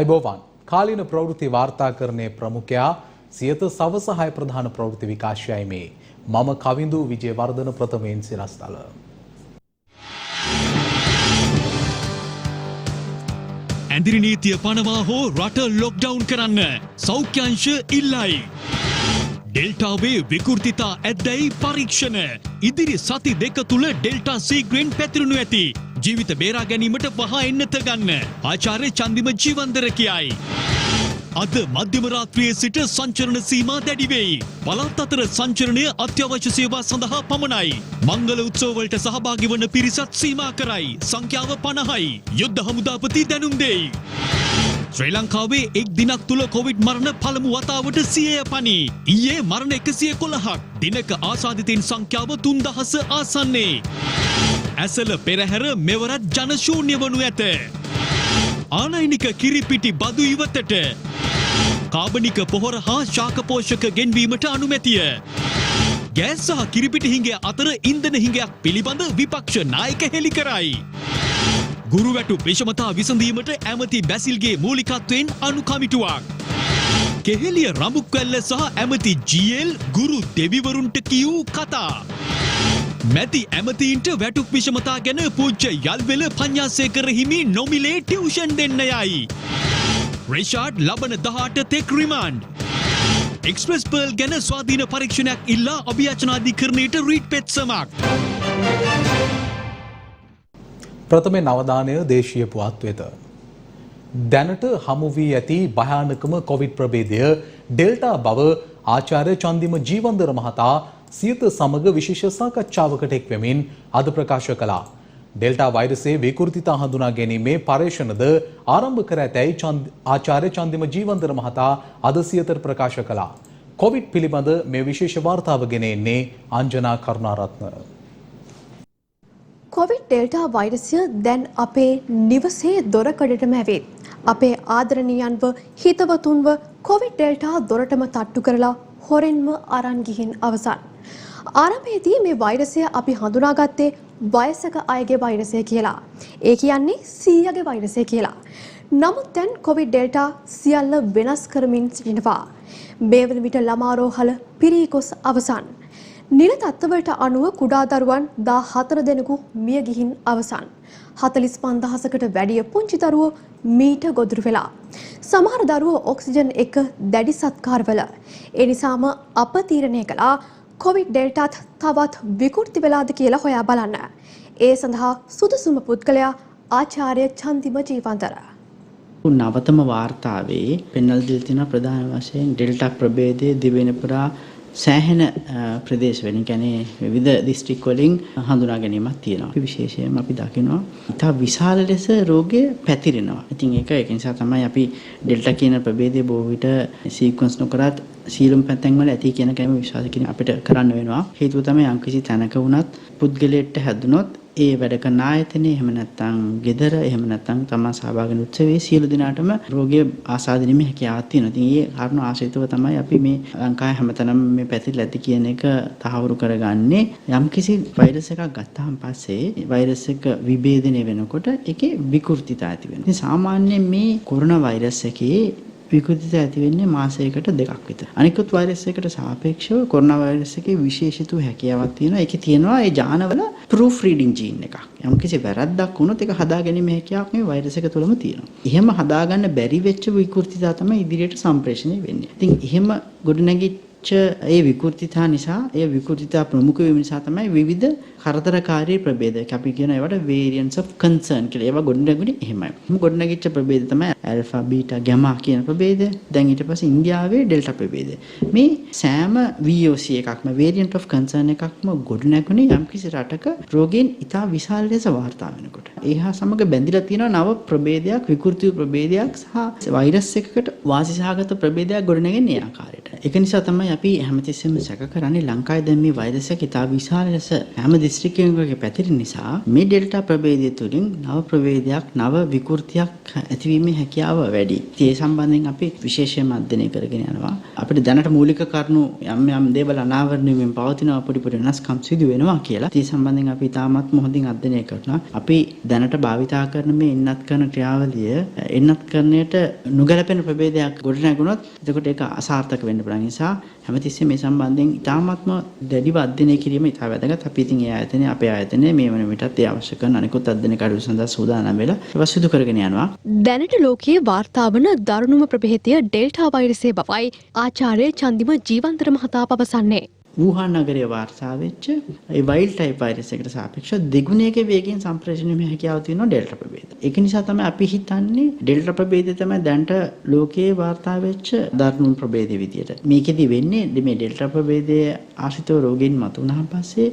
අයිබෝවන් කාලීන ප්‍රවෘත්ති වාර්තාකරණයේ ප්‍රමුඛයා සියත සවසහාය ප්‍රධාන ප්‍රවෘත්ති විකාශයයි මේ. මම කවිඳු විජේවර්ධන ප්‍රථමයෙන් සිරස්තල. ඇඳිරි නීතිය පනවා හෝ රට ලොක්ඩවුන් කරන්න සෞඛ්‍යංශ ඉල්ලයි. ඩෙල්ටාවේ විකෘතිතා ඇද්දැයි පරීක්ෂණ. ඉදිරි සති දෙක තුළ ඩෙල්ටා සීග්‍රෙන් පැතිරුණු ඇති. ජීවිත බේරා ගැනීමට වහා එන්නත ගන්න ආචාර්ය චන්දිම ජීවන්දර කියයි. අද මධ්‍යම රාත්‍රියේ සිට සංචරණ සීමා දැඩි වෙයි. පළාත් අතර සංචරණය අත්‍යවශ්‍ය සේවා සඳහා පමණයි. මංගල උත්සව වලට සහභාගී වන පිරිසත් සීමා කරයි. සංඛ්‍යාව 50යි. යුද්ධ හමුදාපති දැනුම් දෙයි. ශ්‍රී ලංකාවේ එක් දිනක් තුල කොවිඩ් මරණ පළමු වතාවට 100ය පනී. ඊයේ මරණ 111ක්. දිනක ආසාදිතයින් සංඛ්‍යාව 3000 ආසන්නයේ. ඇසල පෙරහැර මෙවරත් ජනශූන්‍ය වනු ඇත. ආනයනික කිරිපිටි බදු ඉවතට කාබනික පොහොර හා ශාක පෝෂක ගෙන්වීමට අනුමැතිය. ගෑස් සහ කිරිපිටි හිඟය අතර ඉන්ධන හිඟයක් පිළිබඳ විපක්ෂ නායක හෙළි කරයි. ගුරුවැටු විෂමතා විසඳීමට ඇමති බැසිල්ගේ මූලිකත්වයෙන් අනුකමිටුවක්. කෙහෙලිය රඹුක්වැල්ල සහ ඇමති ජීඑල් ගුරු දෙවිවරුන්ට කියූ කතා. මැති ඇමතීන්ට වැටුක් විෂමතා ගැන පූජ්‍ය යල්වෙල පඤ්ඤාසේකර හිමි නොමිලේ ටියුෂන් දෙන්න යයි. රිෂාඩ් ලබන 18 තෙක් රිමාන්ඩ්. එක්ස්ප්‍රස් පර්ල් ගැන ස්වාධීන පරීක්ෂණයක් ඉල්ලා අභියාචනාධිකරණයට රීට් පෙත්සමක්. ප්‍රථමයෙන් අවධානය දේශීය පුවත් වෙත. දැනට හමු වී ඇති භයානකම කොවිඩ් ප්‍රභේදය ඩෙල්ටා බව ආචාර්ය චන්දිම ජීවන්දර මහතා සියත සමග විශේෂ සාකච්ඡාවකට එක් වෙමින් අද ප්‍රකාශ කළා. ඩෙල්ටා වෛරසයේ විකෘතිතා හඳුනා ගැනීමේ පරීක්ෂණද ආරම්භ කර ඇතැයි ආචාර්ය චන්දිම ජීවන්දර මහතා අද සියතට ප්‍රකාශ කළා. කොවිඩ් පිළිබඳ මේ විශේෂ වාර්තාව ගෙන එන්නේ අංජනා කරුණාරත්න. කොවිඩ් ඩෙල්ටා වෛරසය දැන් අපේ නිවසේ දොරකඩටම ඇවිත් අපේ ආදරණීයන්ව හිතවතුන්ව කොවිඩ් ඩෙල්ටා දොරටම තට්ටු කරලා හොරෙන්ම අරන් ගිහින් අවසන්. ආරම්භයේදී මේ වෛරසය අපි හඳුනාගත්තේ වයසක අයගේ වෛරසය කියලා. ඒ කියන්නේ 100ගේ වෛරසය කියලා. නමුත් දැන් කොවිඩ් ඩෙල්ටා සියල්ල වෙනස් කරමින් සිටිනවා. මේ වන විට ළමා රෝහල පිරී ගොස් අවසන්. නිල තත්ත්වවලට අනුව කුඩා දරුවන් 14 දෙනෙකු මිය ගිහින් අවසන්. 45000කට වැඩිය පුංචි දරුවෝ මීට ගොදුරු වෙලා. සමහර දරුවෝ ඔක්සිජන් එක දැඩි සත්කාරවල. ඒ නිසාම අප තීරණය කළා කොවිඩ් ඩෙල්ටාත් තවත් විකෘති වෙලාද කියලා හොයා බලන්න. ඒ සඳහා සුදුසුම පුද්ගලයා ආචාර්ය චන්දිම ජීවන්දර. නවතම වාර්තාවේ පෙන්වලා දීලා තියෙන ප්‍රධාන වශයෙන් ඩෙල්ටා ප්‍රභේදයේ දිවෙන පුරා සෑහෙන ප්‍රදේශ වලින් කියන්නේ විවිධ දිස්ත්‍රික් වලින් හඳුනා ගැනීමක් තියෙනවා. විශේෂයෙන්ම අපි දකිනවා ඉතා විශාල ලෙස රෝගය පැතිරෙනවා. ඉතින් ඒක නිසා තමයි අපි ඩෙල්ටා කියන ප්‍රභේදය බොහෝ විට සීක්වන්ස් නොකරත් සීලම් පැත්තෙන් වල ඇති කියන කම විශ්වාස කිරීම අපිට කරන්න වෙනවා. හේතුව තමයි යම්කිසි තැනක වුණත් පුද්ගලයෙක්ට හැදුනොත් ඒ වැඩ කරන ආයතනයේ එහෙම නැත්නම් ගෙදර එහෙම නැත්නම් තමන් සහභාගී වෙන උත්සවයේ සියලු දෙනාටම රෝගය ආසාදිනීමේ හැකියාවක් තියෙනවා. ඉතින් ඒ කාරණා ආශ්‍රිතව තමයි අපි මේ ලංකාවේ හැමතැනම මේ පැතිරලා ඇති කියන එක තහවුරු කරගන්නේ. යම්කිසි වෛරස් එකක් ගත්තාන් පස්සේ වෛරස් එක විභේදනය වෙනකොට ඒකේ විකෘතිතා ඇති වෙනවා. ඉතින් සාමාන්‍යයෙන් මේ කොරෝනා වෛරස් එකේ විකෘතිතා ඇති වෙන්නේ මාසයකට දෙකක් විතර. අනිකුත් වෛරස් එකකට සාපේක්ෂව කොරෝනා වෛරස් එකේ විශේෂිත හැකියාවක් තියෙනවා. ඒකේ තියෙනවා ඒ ජානවල ප්‍රූෆ් රීඩින් ජීන් එකක්. යම්කිසි වැරද්දක් වුණොත් ඒක හදාගැනීමේ හැකියාවක් මේ වෛරස් එක තුළම තියෙනවා. එහෙම හදාගන්න බැරි වෙච්ච විකෘතිතා තමයි ඉදිරියට සම්ප්‍රේෂණය වෙන්නේ. ඉතින් එහෙම ගොඩනැගිච්ච ඒ විකෘතිතා නිසා ඒ විකෘතිතා ප්‍රමුඛ වීම නිසා තමයි විවිධ කරදරකාරී ප්‍රභේද අපි කියන ඒවට variants of concern කියලා. ඒවා ගොඩනැගුණේ එහෙමයි. ගොඩනැගිච්ච ප්‍රභේද තමයි alpha beta gamma කියන ප්‍රභේද. දැන් ඊට පස්සේ ඉන්දියාවේ delta ප්‍රභේද. මේ සෑම VOC එකක්ම variant of concern එකක්ම ගොඩනැගුණේ යම්කිසි රටක රෝගීන් ඉතා විශාල ලෙස වාර්තා වෙනකොට. ඒ හා සමග බැඳිලා තියෙන නව ප්‍රභේදයක් විකෘති ප්‍රභේදයක් සහ වෛරස් එකකට වාසිසහගත ප්‍රභේදයක් ගොඩනැගෙන්නේ ඒ ආකාරයට. ඒක නිසා තමයි අපි හැමතිස්සෙම සැක කරන්නේ ලංකාවේ දැන් මේ වෛරස් එක ඉතා විශාල ලෙස හැම දිස්ත්‍රික්කයක පැතිරෙන නිසා මේ ඩෙල්ටා ප්‍රභේදය තුළින් නව ප්‍රභේදයක් නව විකෘතියක් ඇතිවීමේ හැකියාව වැඩි. ඒ සම්බන්ධයෙන් අපි විශේෂයෙන්ම අධ්‍යයනය කරගෙන යනවා. අපිට දැනට මූලික කරුණු යම් දේවල් අනාවරණය වෙමින් පවතින පොඩි වෙනස්කම් සිදු වෙනවා කියලා. ඒ සම්බන්ධයෙන් අපි තාමත් මොහොතින් අධ්‍යයනය කරනවා. අපි දැනට භාවිතා කරන මේ එන්නත් කරන ක්‍රියාවලිය එන්නත් කරන්නට නොගැලපෙන ප්‍රභේදයක් ගොඩ නැගුණොත් එතකොට ඒක අසාර්ථක වෙන්න පුළුවන්. නිසා හැමතිස්සෙම මේ සම්බන්ධයෙන් ඉතාමත්ම දැඩිව අධ්‍යයනය කිරීම ඉතා වැදගත්. අපි ඉතින් ඒ ආයතනයේ අපේ ආයතනයේ මේ වන විටත් ඒ අවශ්‍ය කරන අනිකුත් අධ්‍යයන කටයුතු සඳහා සූදානම් වෙලා ඒවා සිදු කරගෙන යනවා. දැනට ලෝකයේ වාර්තා වන දරුණුම ප්‍රභේදය ඩෙල්ටා වෛරසය බවයි ආචාර්ය චන්දිම ජීවන්තර මහතා පවසන්නේ. වූහාන් නගරයේ වාර්තා වෙච්ච ඒ වයිල්ඩ් ටයිප් වෛරස් එකට සාපේක්ෂව දෙගුණයක වේගයෙන් සම්ප්‍රේෂණය වෙන හැකියාව තියෙනවා ඩෙල්ටා ප්‍රභේද. ඒක නිසා තමයි අපි හිතන්නේ ඩෙල්ටා ප්‍රභේදය තමයි දැනට ලෝකයේ වාර්තා වෙච්ච දරුණුම ප්‍රභේදය විදියට. මේකෙදි වෙන්නේ මේ ඩෙල්ටා ප්‍රභේදයේ ආශ්‍රිතව රෝගීන් මතුවුනහන් පස්සේ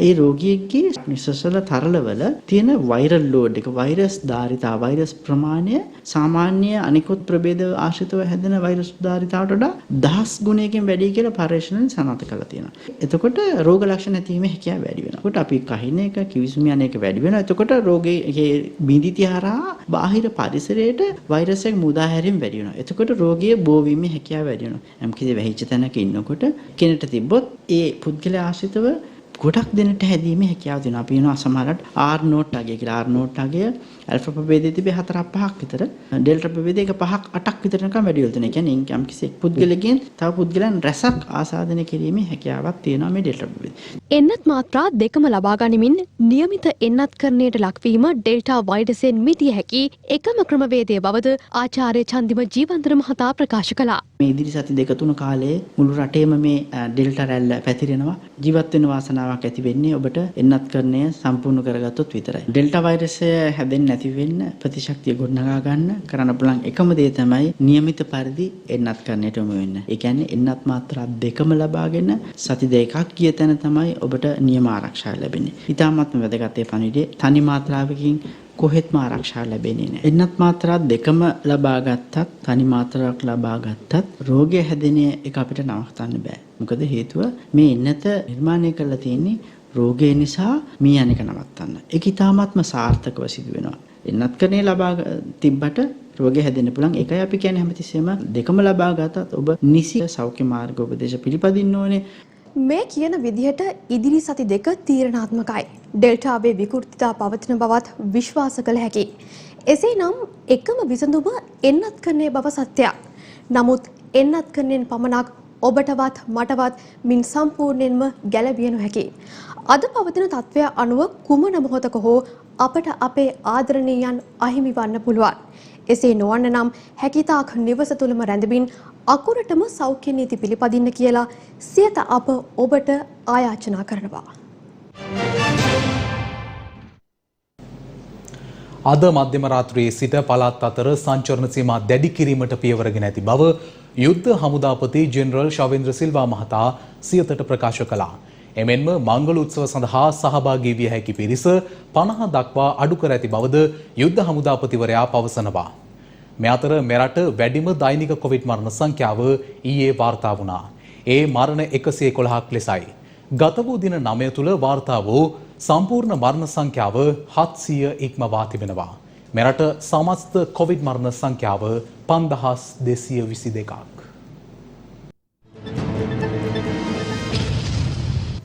ඒ රෝගියෙක්ගේ නිසසල තරලවල තියෙන වෛරල් ලෝඩ් එක වෛරස් ධාරිතාව වෛරස් ප්‍රමාණය සාමාන්‍ය අනිකුත් ප්‍රභේද ආශ්‍රිතව හැදෙන වෛරස් ධාරිතාවට වඩා 10 ගුණයකින් වැඩි කියලා පරීක්ෂණෙන් සනාථ කරලා තියෙනවා. එතකොට රෝග ලක්ෂණ නැතිවීමේ හැකියාව වැඩි වෙනවා. එතකොට අපි කහින එක කිවිසුම යන එක වැඩි වෙනවා. එතකොට රෝගයේ බිඳිති හරහා බාහිර පරිසරයට වෛරස් එක මුදා හැරීම වැඩි වෙනවා. එතකොට රෝගිය බෝ වීමේ හැකියාව වැඩි වෙනවා. යම්කිසි වැහිච්ච තැනක ඉන්නකොට කෙනෙක්ට තිබ්බොත් ඒ පුද්ගලයා ආශ්‍රිතව ගොඩක් දෙනට හැදීමේ හැකියාව තියෙනවා. අපි වෙනවා සමහරට R නෝට් අගය කියලා. R නෝට් අගය ඇල්ෆා ප්‍රභේදයේ තිබේ 4-5ක් විතර. ඩෙල්ටා ප්‍රභේදයේ 5-8ක් විතර නිකන් වැඩි වෙලා තියෙනවා. ඒ කියන්නේ යම් කිසි පුද්ගලයෙක්ගෙන් තව පුද්ගලයන් රැසක් ආසාදනය කිරීමේ හැකියාවක් තියෙනවා මේ ඩෙල්ටා ප්‍රභේදයේ. එන්නත් මාත්‍රා දෙකම ලබා ගනිමින් નિયમિત එන්නත් කරණයට ලක්වීම ඩෙල්ටා වෛරසයෙන් මිදිය හැකි එකම ක්‍රමවේදය බවද ආචාර්ය චන්දිම ජීවන්තර මහතා ප්‍රකාශ කළා. මේ ඉදිරි සති 2-3 කාලයේ මුළු රටේම මේ ඩෙල්ටා රැල්ල පැතිරෙනවා. ජීවත් වෙන වාසනාවක් ඇති වෙන්නේ ඔබට එන්නත් කරණය සම්පූර්ණ කරගත්තොත් විතරයි. ඩෙල්ටා වෛරසය හැදෙන්නේ නැති වෙන්න ප්‍රතිශක්තිය ගොඩනගා ගන්න කරන්න පුළුවන් එකම දේ තමයි નિયમિત පරිදි එන්නත් කරණයට යොමු වෙන්න. ඒ කියන්නේ එන්නත් මාත්‍රා දෙකම ලබාගෙන සති දෙකක් ගිය තැන තමයි ඔබට නියම ආරක්ෂාව ලැබෙන්නේ. ඊටාත්ම වැදගත් ඒ පණිවිඩය තනි මාත්‍රාවකින් කොහෙත්ම ආරක්ෂාව ලැබෙන්නේ නැහැ. එන්නත් මාත්‍රා දෙකම ලබා ගත්තත් තනි මාත්‍රාවක් ලබා ගත්තත් රෝගය හැදෙන එක අපිට නවත්තන්න බෑ. මොකද හේතුව මේ එන්නත නිර්මාණය කරලා තියෙන්නේ රෝගය නිසා මේ අනේක නවත්තන්න. ඒක ඊටාත්ම සාර්ථකව සිදු වෙනවා. එන්නත් කරන්නේ ලබා තිබ්බට රෝගය හැදෙන්න පුළුවන්. ඒකයි අපි කියන්නේ හැමතිස්සෙම දෙකම ලබා ගත්තත් ඔබ නිසි සෞඛ්‍ය මාර්ග උපදේශ පිළිපදින්න ඕනේ. මේ කියන විදිහට ඉදිරි සති දෙක තීරණාත්මකයි. ඩෙල්ටාවේ විකෘතිතා පවතින බවත් විශ්වාස කළ හැකියි. එසේනම් එකම විසඳුම එන්නත් කරන්නේ බව සත්‍යයක්. නමුත් එන්නත් කරන්නේ පමණක් ඔබටවත් මටවත් මින් සම්පූර්ණයෙන්ම ගැලවිය නොහැකියි. අද පවතින තත්ත්වය අනුව කුමන මොහොතක හෝ අපට අපේ ආදරණීයන් අහිමි වන්න පුළුවන්. එසේ නොවන්න නම් හැකිතාක් නිවස තුළම රැඳමින් අකුරටම සෞඛ්‍ය නීති පිළිපදින්න කියලා සියත අප ඔබට ආයාචනා කරනවා. අද මධ්‍යම රාත්‍රියේ සිට පළාත් අතර සංචරණ සීමා දැඩි කිරීමට පියවරගෙන ඇති බව යුද්ධ හමුදාපති ජෙනරල් ශවේන්ද්‍ර සිල්වා මහතා සියතට ප්‍රකාශ කළා. එමෙන්ම මංගල උත්සව සඳහා සහභාගී විය හැකි පිරිස 50 දක්වා අඩු කර ඇති බවද යුද්ධ හමුදාපතිවරයා පවසනවා. මේ අතර මෙරට වැඩිම දෛනික කොවිඩ් මරණ සංඛ්‍යාව ඊයේ වාර්තා වුණා. ඒ මරණ 111ක් ලෙසයි. ගත වූ දින 9 තුල වාර්තා වූ සම්පූර්ණ මරණ සංඛ්‍යාව 700 ඉක්මවා තිබෙනවා. මෙරට සමස්ත කොවිඩ් මරණ සංඛ්‍යාව 5222ක්.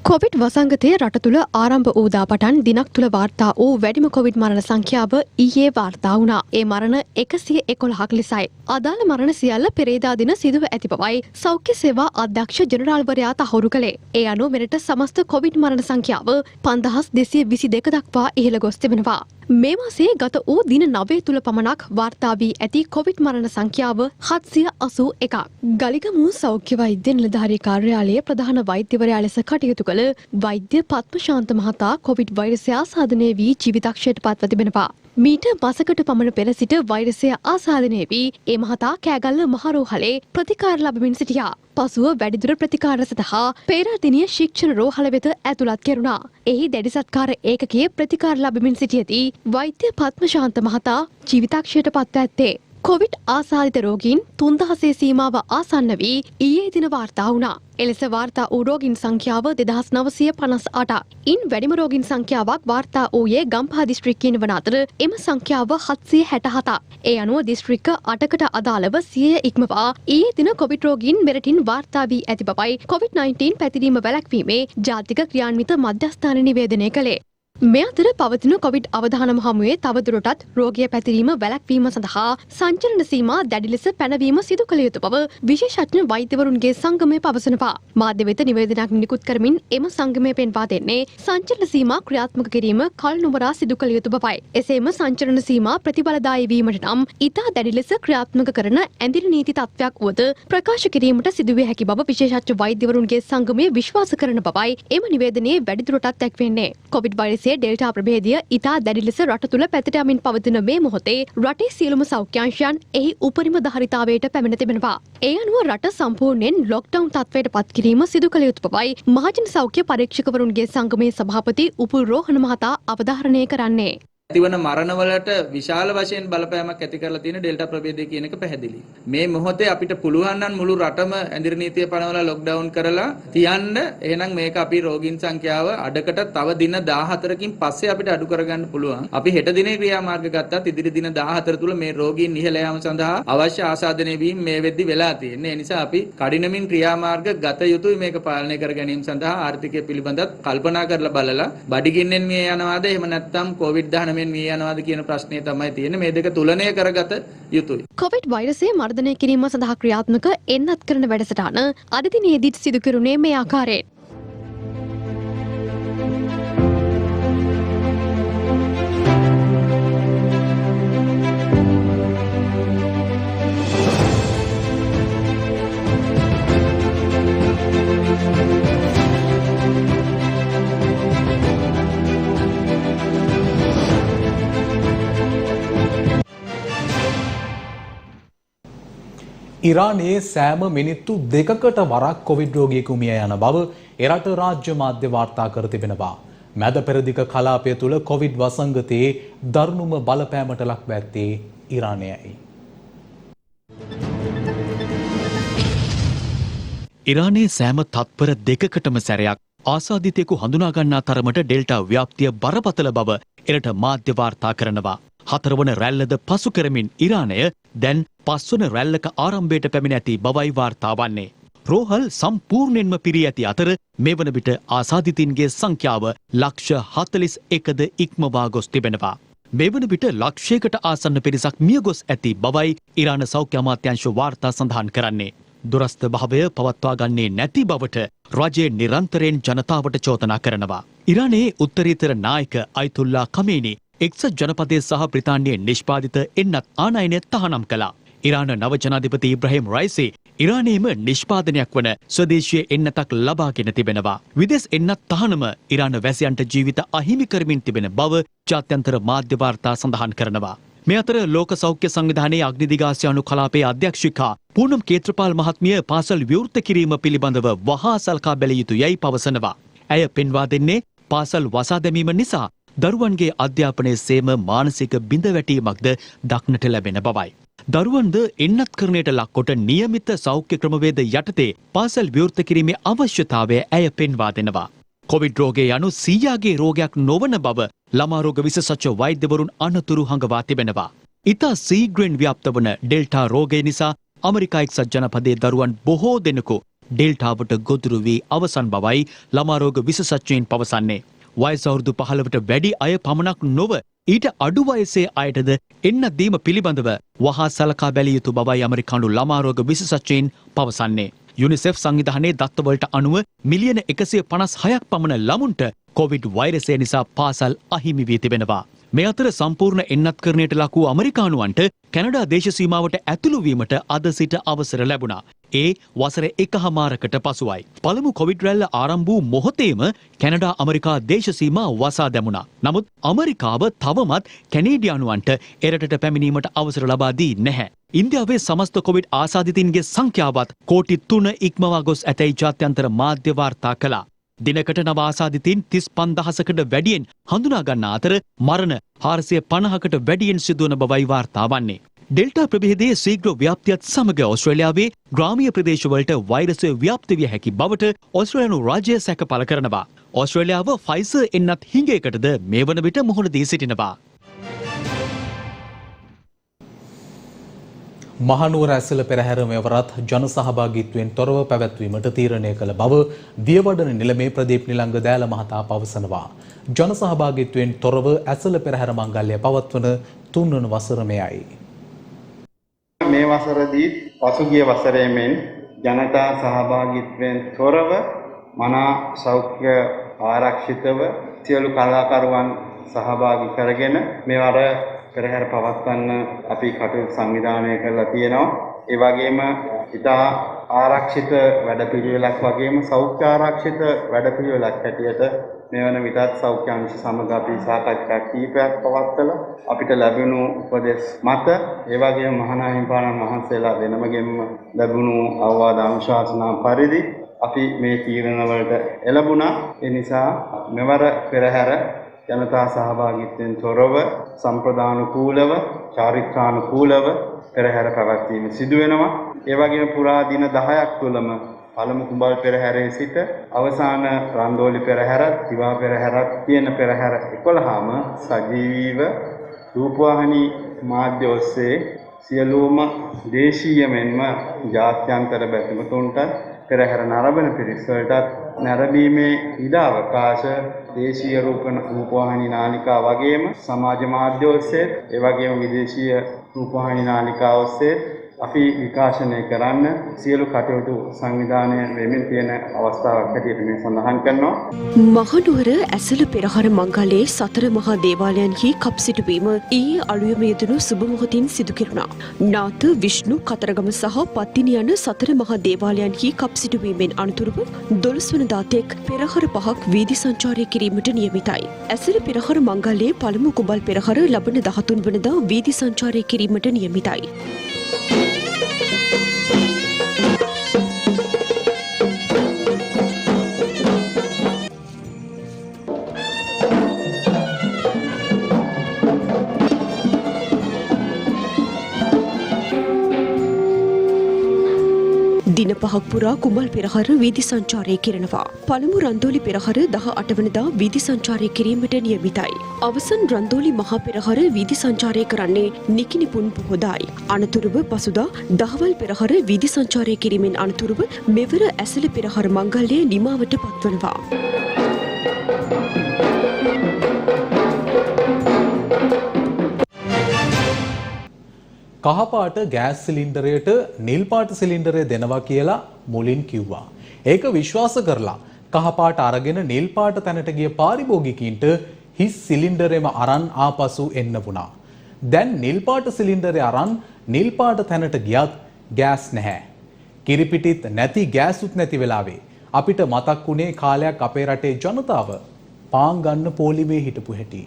කොවිඩ් වසංගතයේ රට තුළ ආරම්භ වූ දා පටන් දිනක් තුළ වාර්තා වූ වැඩිම කොවිඩ් මරණ සංඛ්‍යාව ඊයේ වාර්තා වුණා. ඒ මරණ 111ක් ලෙසයි. අදාළ මරණ සියල්ල පෙරේදා දින සිදුව ඇති බවයි සෞඛ්‍ය සේවා අධ්‍යක්ෂ ජෙනරාල්වරයා තහවුරු කළේ. ඒ අනුව මෙරට සමස්ත කොවිඩ් මරණ සංඛ්‍යාව 5222 දක්වා ඉහළ ගොස් තිබෙනවා. මේ මාසයේ ගත වූ දින 9 තුල පමණක් වාර්තා වී ඇති කොවිඩ් මරණ සංඛ්‍යාව 781ක්. ගලිගමු සෞඛ්‍ය වෛද්‍ය නිලධාරී කාර්යාලයේ ප්‍රධාන වෛද්‍යවරයා ලෙස කටයුතු කළ වෛද්‍ය පත්මශාන්ත මහතා කොවිඩ් වෛරසය ආසාදනය වී ජීවිතක්ෂයට පත්ව තිබෙනවා. මීට මාසකට පමණ පෙර සිට වෛරසය ආසාදනය වී ඒ මහතා කෑගල්ල මහරෝහලේ ප්‍රතිකාර ලබමින් සිටියා. පසුව වැඩිදුර ප්‍රතිකාර සඳහා පේරාදෙණිය ශික්ෂණ රෝහල වෙත ඇතුළත් කෙරුණා. එහි දැඩි සත්කාර ඒකකයේ ප්‍රතිකාර ලබමින් සිටියදී වෛද්‍ය පත්මශාන්ත මහතා ජීවිතක්ෂයට පත්ව ඇත්තේ. කොවිඩ් ආසාදිත රෝගීන් 3000 සීමාව ආසන්න වී ඊයේ දින වාර්තා වුණා. එලෙස වාර්තා වූ රෝගීන් සංඛ්‍යාව 2958ක්. ඉන් වැඩිම රෝගීන් සංඛ්‍යාවක් වාර්තා වූයේ ගම්පහ දිස්ත්‍රික්කයෙන් වන අතර එම සංඛ්‍යාව 767ක්. ඒ අනුව දිස්ත්‍රික්ක 8කට අදාළව 100 ඉක්මවා ඊයේ දින කොවිඩ් රෝගීන් මෙරටින් වාර්තා වී ඇති බවයි COVID-19 පැතිරීම වැළැක්වීමේ ජාතික ක්‍රියාන්විත මධ්‍යස්ථාන නිවේදනය කළේ. මේ අතර පවතින කොවිඩ් අවධානම හමුවේ තවදුරටත් රෝගය පැතිරීම වැළැක්වීම සඳහා සංචලන සීමා දැඩි ලෙස පැනවීම සිදු කළ යුතු බව විශේෂඥ වෛද්‍යවරුන්ගේ සංගමය පවසනවා. මාධ්‍ය වෙත නිවේදනයක් නිකුත් කරමින් එම සංගමය පෙන්වා දෙන්නේ සංචලන සීමා ක්‍රියාත්මක කිරීම කල් නොමරා සිදු කළ යුතු බවයි. එසේම සංචලන සීමා ප්‍රතිඵලදායී වීමට නම් ඉතා දැඩි ලෙස ක්‍රියාත්මක කරන ඇඳිරි නීති තත්ත්වයක් වුවද ප්‍රකාශ කිරීමට සිදුවිය හැකි බව විශේෂඥ වෛද්‍යවරුන්ගේ සංගමය විශ්වාස කරන බවයි එම නිවේදනයේ වැඩිදුරටත් දැක්වෙන්නේ. කොවිඩ් වෛරසය ඩෙල්ටා ප්‍රභේදය ඉතා දැඩි ලෙස රට තුළ පැතිර යමින් පවතින මේ මොහොතේ රටේ සියලුම සෞඛ්‍යාංශයන් එහි උපරිම ධාරිතාවයට පැමිණ තිබෙනවා. ඒ අනුව රට සම්පූර්ණයෙන් ලොක්ඩවුන් තත්ත්වයට පත් කිරීම සිදු කළ යුතු බවයි මහජන සෞඛ්‍ය පරීක්ෂකවරුන්ගේ සංගමේ සභාපති උපුල් රෝහණ මහතා අවධාරණය කරන්නේ. ඇතිවන මරණවලට විශාල වශයෙන් බලපෑමක් ඇති කරලා තියෙන ඩෙල්ටා ප්‍රභේදය කියන එක පැහැදිලි. මේ මොහොතේ අපිට පුළුවන් නම් මුළු රටම ඇඳිරි නීතිය පනවලා ලොක්ඩවුන් කරලා තියන්න. එහෙනම් මේක අපි රෝගීන් සංඛ්‍යාව අඩකට තව දින 14කින් පස්සේ අපිට අඩු කරගන්න පුළුවන්. අපි හෙට දිනේ ක්‍රියාමාර්ග ගත්තත් ඉදිරි දින 14 තුල මේ රෝගීන් ඉහළ යාම සඳහා අවශ්‍ය ආසාදනය වීම මේ වෙද්දි වෙලා තියෙන්නේ. ඒ නිසා අපි කඩිනමින් ක්‍රියාමාර්ග ගත යුතුයි මේක පාලනය කර ගැනීම සඳහා ආර්ථිකය පිළිබඳව කල්පනා කරලා බලලා බඩගින්නෙන් මිය යනවාද එහෙම නැත්නම් කොවිඩ්-19 මේ යනවාද කියන ප්‍රශ්නය තමයි තියෙන්නේ. මේ දෙක තුලනය කරගත යුතුයි. කොවිඩ් වෛරසය මර්ධනය කිරීම සඳහා ක්‍රියාත්මක එන්නත් කරන වැඩසටහන අද දිනේදීත් සිදු කෙරුණේ මේ ආකාරයෙන්. ඉරානයේ සෑම මිනිත්තු දෙකකට වරක් කොවිඩ් රෝගියෙකු මිය යන බව එරට රාජ්‍ය මාධ්‍ය වාර්තා කර තිබෙනවා. මැද පෙරදිග කලාපය තුළ කොවිඩ් වසංගතයේ දරුණුම බලපෑමට ලක්ව ඇත්තේ ඉරානයයි. ඉරානයේ සෑම තත්පර දෙකකටම සැරයක් ආසාදිතයෙකු හඳුනා ගන්නා තරමට ඩෙල්ටා ව්‍යාප්තිය බරපතල බව එරට මාධ්‍ය වාර්තා කරනවා. 4 වන රැල්ලද පසු කරමින් ඉරානය දැන් 5 වන රැල්ලක ආරම්භයට පැමිණ ඇති බවයි වාර්තා වන්නේ. රෝහල් සම්පූර්ණයෙන්ම පිරී ඇති අතර මේ වන විට ආසාදිතින්ගේ සංඛ්‍යාව ලක්ෂ 41ද ඉක්මවා ගොස් තිබෙනවා. මේ වන විට ලක්ෂයකට ආසන්න පිරිසක් මිය ගොස් ඇති බවයි ඉරාන සෞඛ්‍ය අමාත්‍යාංශ වාර්තා සඳහන් කරන්නේ. දුරස්ථ භාවය පවත්වා ගන්නේ නැති බවට රජය නිරන්තරයෙන් ජනතාවට චෝදනා කරනවා. ඉරානයේ උත්තරීතර නායක අයිතුල්ලා කමේනි එක්සත් ජනපදයේ සහ බ්‍රිතාන්‍යයේ නිෂ්පාදිත එන්නත් ආනයනය තහනම් කළා. ඉරාන නව ජනාධිපති ඉබ්‍රහීම් රයිසි ඉරානයේම නිෂ්පාදනයක් වන ස්වදේශීය එන්නතක් ලබාගෙන තිබෙනවා. විදේශ එන්නත් තහනම ඉරාන වැසියන්ට ජීවිත අහිමි කරමින් තිබෙන බව ජාත්‍යන්තර මාධ්‍ය වාර්තා සඳහන් කරනවා. මේ අතර ලෝක සෞඛ්‍ය සංවිධානයේ අග්නිදිගාසියානු කලාපයේ අධ්‍යක්ෂිකා පූනම් කේත්‍රපාල් මහත්මිය පාසල් විවෘත කිරීම පිළිබඳව වහා සලකා බැලිය යුතු යයි පවසනවා. ඇය පෙන්වා දෙන්නේ පාසල් වසා දැමීම නිසා දරුවන්ගේ අධ්‍යාපනයේ සේම මානසික බිඳවැටීමක්ද දක්නට ලැබෙන බවයි. දරුවන්ද එන්නත්කරණයට ලක්කොට නියමිත සෞඛ්‍ය ක්‍රමවේද යටතේ පාසල් විවෘත කිරීමේ අවශ්‍යතාවය ඇය පෙන්වා දෙනවා. කොවිඩ් රෝගය යනු සීයාගේ රෝගයක් නොවන බව ළමා රෝග විශේෂඥ වෛද්‍යවරුන් අනතුරු හඟවා තිබෙනවා. ඉතා සීග්‍රෙන් ව්‍යාප්ත වන ඩෙල්ටා රෝගය නිසා ඇමරිකා එක්සත් ජනපදයේ දරුවන් බොහෝ දෙනෙකු ඩෙල්ටාවට ගොදුරු වී අවසන් බවයි ළමා රෝග විශේෂඥයින් පවසන්නේ. වයස අවුරුදු 15ට වැඩි අය පමණක් නොව ඊට අඩු වයසේ අයටද එන්නත් දීම පිළිබඳව වහා සලකා බැලිය යුතු බවයි ඇමරිකානු ළමා රෝග විශේෂඥයින් පවසන්නේ. යුනිසෙෆ් සංවිධානයේ දත්තවලට අනුව මිලියන 156ක් පමණ ළමුන්ට කොවිඩ් වෛරසය නිසා පාසල් අහිමි වී තිබෙනවා. මේ අතර සම්පූර්ණ එන්නත්කරණයට ලක් වූ ඇමරිකානුවන්ට කැනඩා දේශ සීමාවට ඇතුළු වීමට අද සිට අවසර ලැබුණා. ඒ වසර 1.5කට පසුවයි. පළමු කොවිඩ් රැල්ල ආරම්භ වූ මොහොතේම කැනඩා ඇමරිකා දේශ සීමා වසා දැමුණා. නමුත් ඇමරිකාව තවමත් කැනේඩියානුවන්ට එරටට පැමිණීමට අවසර ලබා දී නැහැ. ඉන්දියාවේ සමස්ත කොවිඩ් ආසාදිතින්ගේ සංඛ්‍යාවත් කෝටි 3 ඉක්මවා ගොස් ඇතැයි ජාත්‍යන්තර මාධ්‍ය වාර්තා කළා. දිනකට නව ආසාදිතින් 35000කට වැඩියෙන් හඳුනා ගන්නා අතර මරණ 450කට වැඩියෙන් සිදුවන බවයි වාර්තා වන්නේ. ඩෙල්ටා ප්‍රභේදයේ ශීඝ්‍ර ව්‍යාප්තියත් සමග ඕස්ට්‍රේලියාවේ ග්‍රාමීය ප්‍රදේශවලට වෛරසය ව්‍යාප්ත විය හැකි බවට ඕස්ට්‍රේලියානු රාජ්‍යය සැක පළ කරනවා. ඕස්ට්‍රේලියාව ෆයිසර් එන්නත් හිඟයකටද මේ වන විට මුහුණ දී සිටිනවා. මහනුවර ඇසළ පෙරහැර මෙවරත් ජන සහභාගීත්වයෙන් තොරව පැවැත්වීමට තීරණය කළ බව දියවඩන නිලමේ ප්‍රදීප් නිලංග දෑල මහතා පවසනවා. ජන සහභාගීත්වයෙන් තොරව ඇසළ පෙරහැර මංගල්‍ය පවත්වන 3 වන වසර මෙයයි. මේ වසරදී පසුගිය වසරේ මෙන් ජනතා සහභාගීත්වයෙන් තොරව මනා සෞඛ්‍ය ආරක්ෂිතව සියලු කලාකරුවන් සහභාගී කරගෙන මේවර පෙරහැර පවත්වන්න අපි කටයුතු සංවිධානය කරලා තියෙනවා. ඒ වගේම ඉතා ආරක්ෂිත වැඩපිළිවෙලක් වගේම සෞඛ්‍ය ආරක්ෂිත වැඩපිළිවෙලක් හැටියට මේ වන විටත් සෞඛ්‍ය අංශ සමග අපි සාකච්ඡා කීපයක් පවත්වලා අපිට ලැබුණු උපදෙස් මත ඒ වගේම මහානායකයන් වහන්සේලා වෙනමගෙන්ම ලැබුණු අවවාද අනුශාසනා පරිදි අපි මේ තීරණ වලට එළඹුණා. ඒ නිසා මෙවර පෙරහැර ජනතා සහභාගීත්වයෙන් තොරව සම්ප්‍රදානුකූලව චාරිත්‍රානුකූලව පෙරහැර පැවැත්වීම සිදු වෙනවා. ඒ වගේම පුරා දින 10ක් තුළම පළමු කුඹල් පෙරහැරේ සිට අවසාන රන්දෝලි පෙරහැරත් දිවා පෙරහැරත් කියන පෙරහැර 11ම සජීවීව රූපවාහිනී මාධ්‍ය ඔස්සේ සියලුම දේශීය මෙන්ම ජාත්‍යන්තර බැතිමතුන්ට පෙරහැර නරඹන පිරිස් වලටත් නැරඹීමේ ඉඩ අවකාශ දේශීය රූපවාහිනී නාලිකා වගේම සමාජ මාධ්‍ය ඔස්සේ ඒ වගේම විදේශීය රූපවාහිනී නාලිකා ඔස්සේ අපි විකාශනය කරන්න සියලු කටයුතු සංවිධානය වෙමින් තියෙන අවස්ථාවක් හැටියට මේ සඳහන් කරනවා. මහනුවර ඇසළ පෙරහර මංගලයේ සතර මහා දේවාලයන්හි කප් සිටුවීම ඊයේ අලුයම යෙදුණු සුබ මොහොතින් සිදු කෙරුණා. නාථ විෂ්ණු කතරගම සහ පත්තිනි යන සතර මහා දේවාලයන්හි කප් සිටුවීමෙන් අනතුරුව 12 වනදා තෙක් පෙරහර 5ක් වීදි සංචාරය කිරීමට නියමිතයි. ඇසළ පෙරහර මංගලයේ පළමු කුඹල් පෙරහර ලබන 13 වනදා වීදි සංචාරය කිරීමට නියමිතයි. දින 5ක් පුරා කුඹල් පෙරහර වීදි සංචාරය කරනවා. පළමු රන්දෝලි පෙරහර 18 වනදා වීදි සංචාරය කිරීමට නියමිතයි. අවසන් රන්දෝලි මහා පෙරහර වීදි සංචාරය කරන්නේ නිකිනිපුන් පොහොදායි. අනතුරුව පසුදා දහවල් පෙරහර වීදි සංචාරය කිරීමෙන් අනතුරුව මෙවර ඇසළ පෙරහර මංගල්‍යය නිමාවට පත්වනවා. කහපාට ගෑස් සිලින්ඩරයට නිල් පාට සිලින්ඩරය දෙනවා කියලා මුලින් කිව්වා. ඒක විශ්වාස කරලා කහපාට අරගෙන නිල් පාට තැනට ගිය පාරිභෝගිකයින්ට හිස් සිලින්ඩරෙම අරන් ආපසු එන්න වුණා. දැන් නිල් පාට සිලින්ඩරය අරන් නිල් පාට තැනට ගියත් ගෑස් නැහැ. කිරිපිටිත් නැති ගෑසුත් නැති වෙලාවේ අපිට මතක් වුණේ කාලයක් අපේ රටේ ජනතාව පාන් ගන්න පොලිමේ හිටපු හැටි.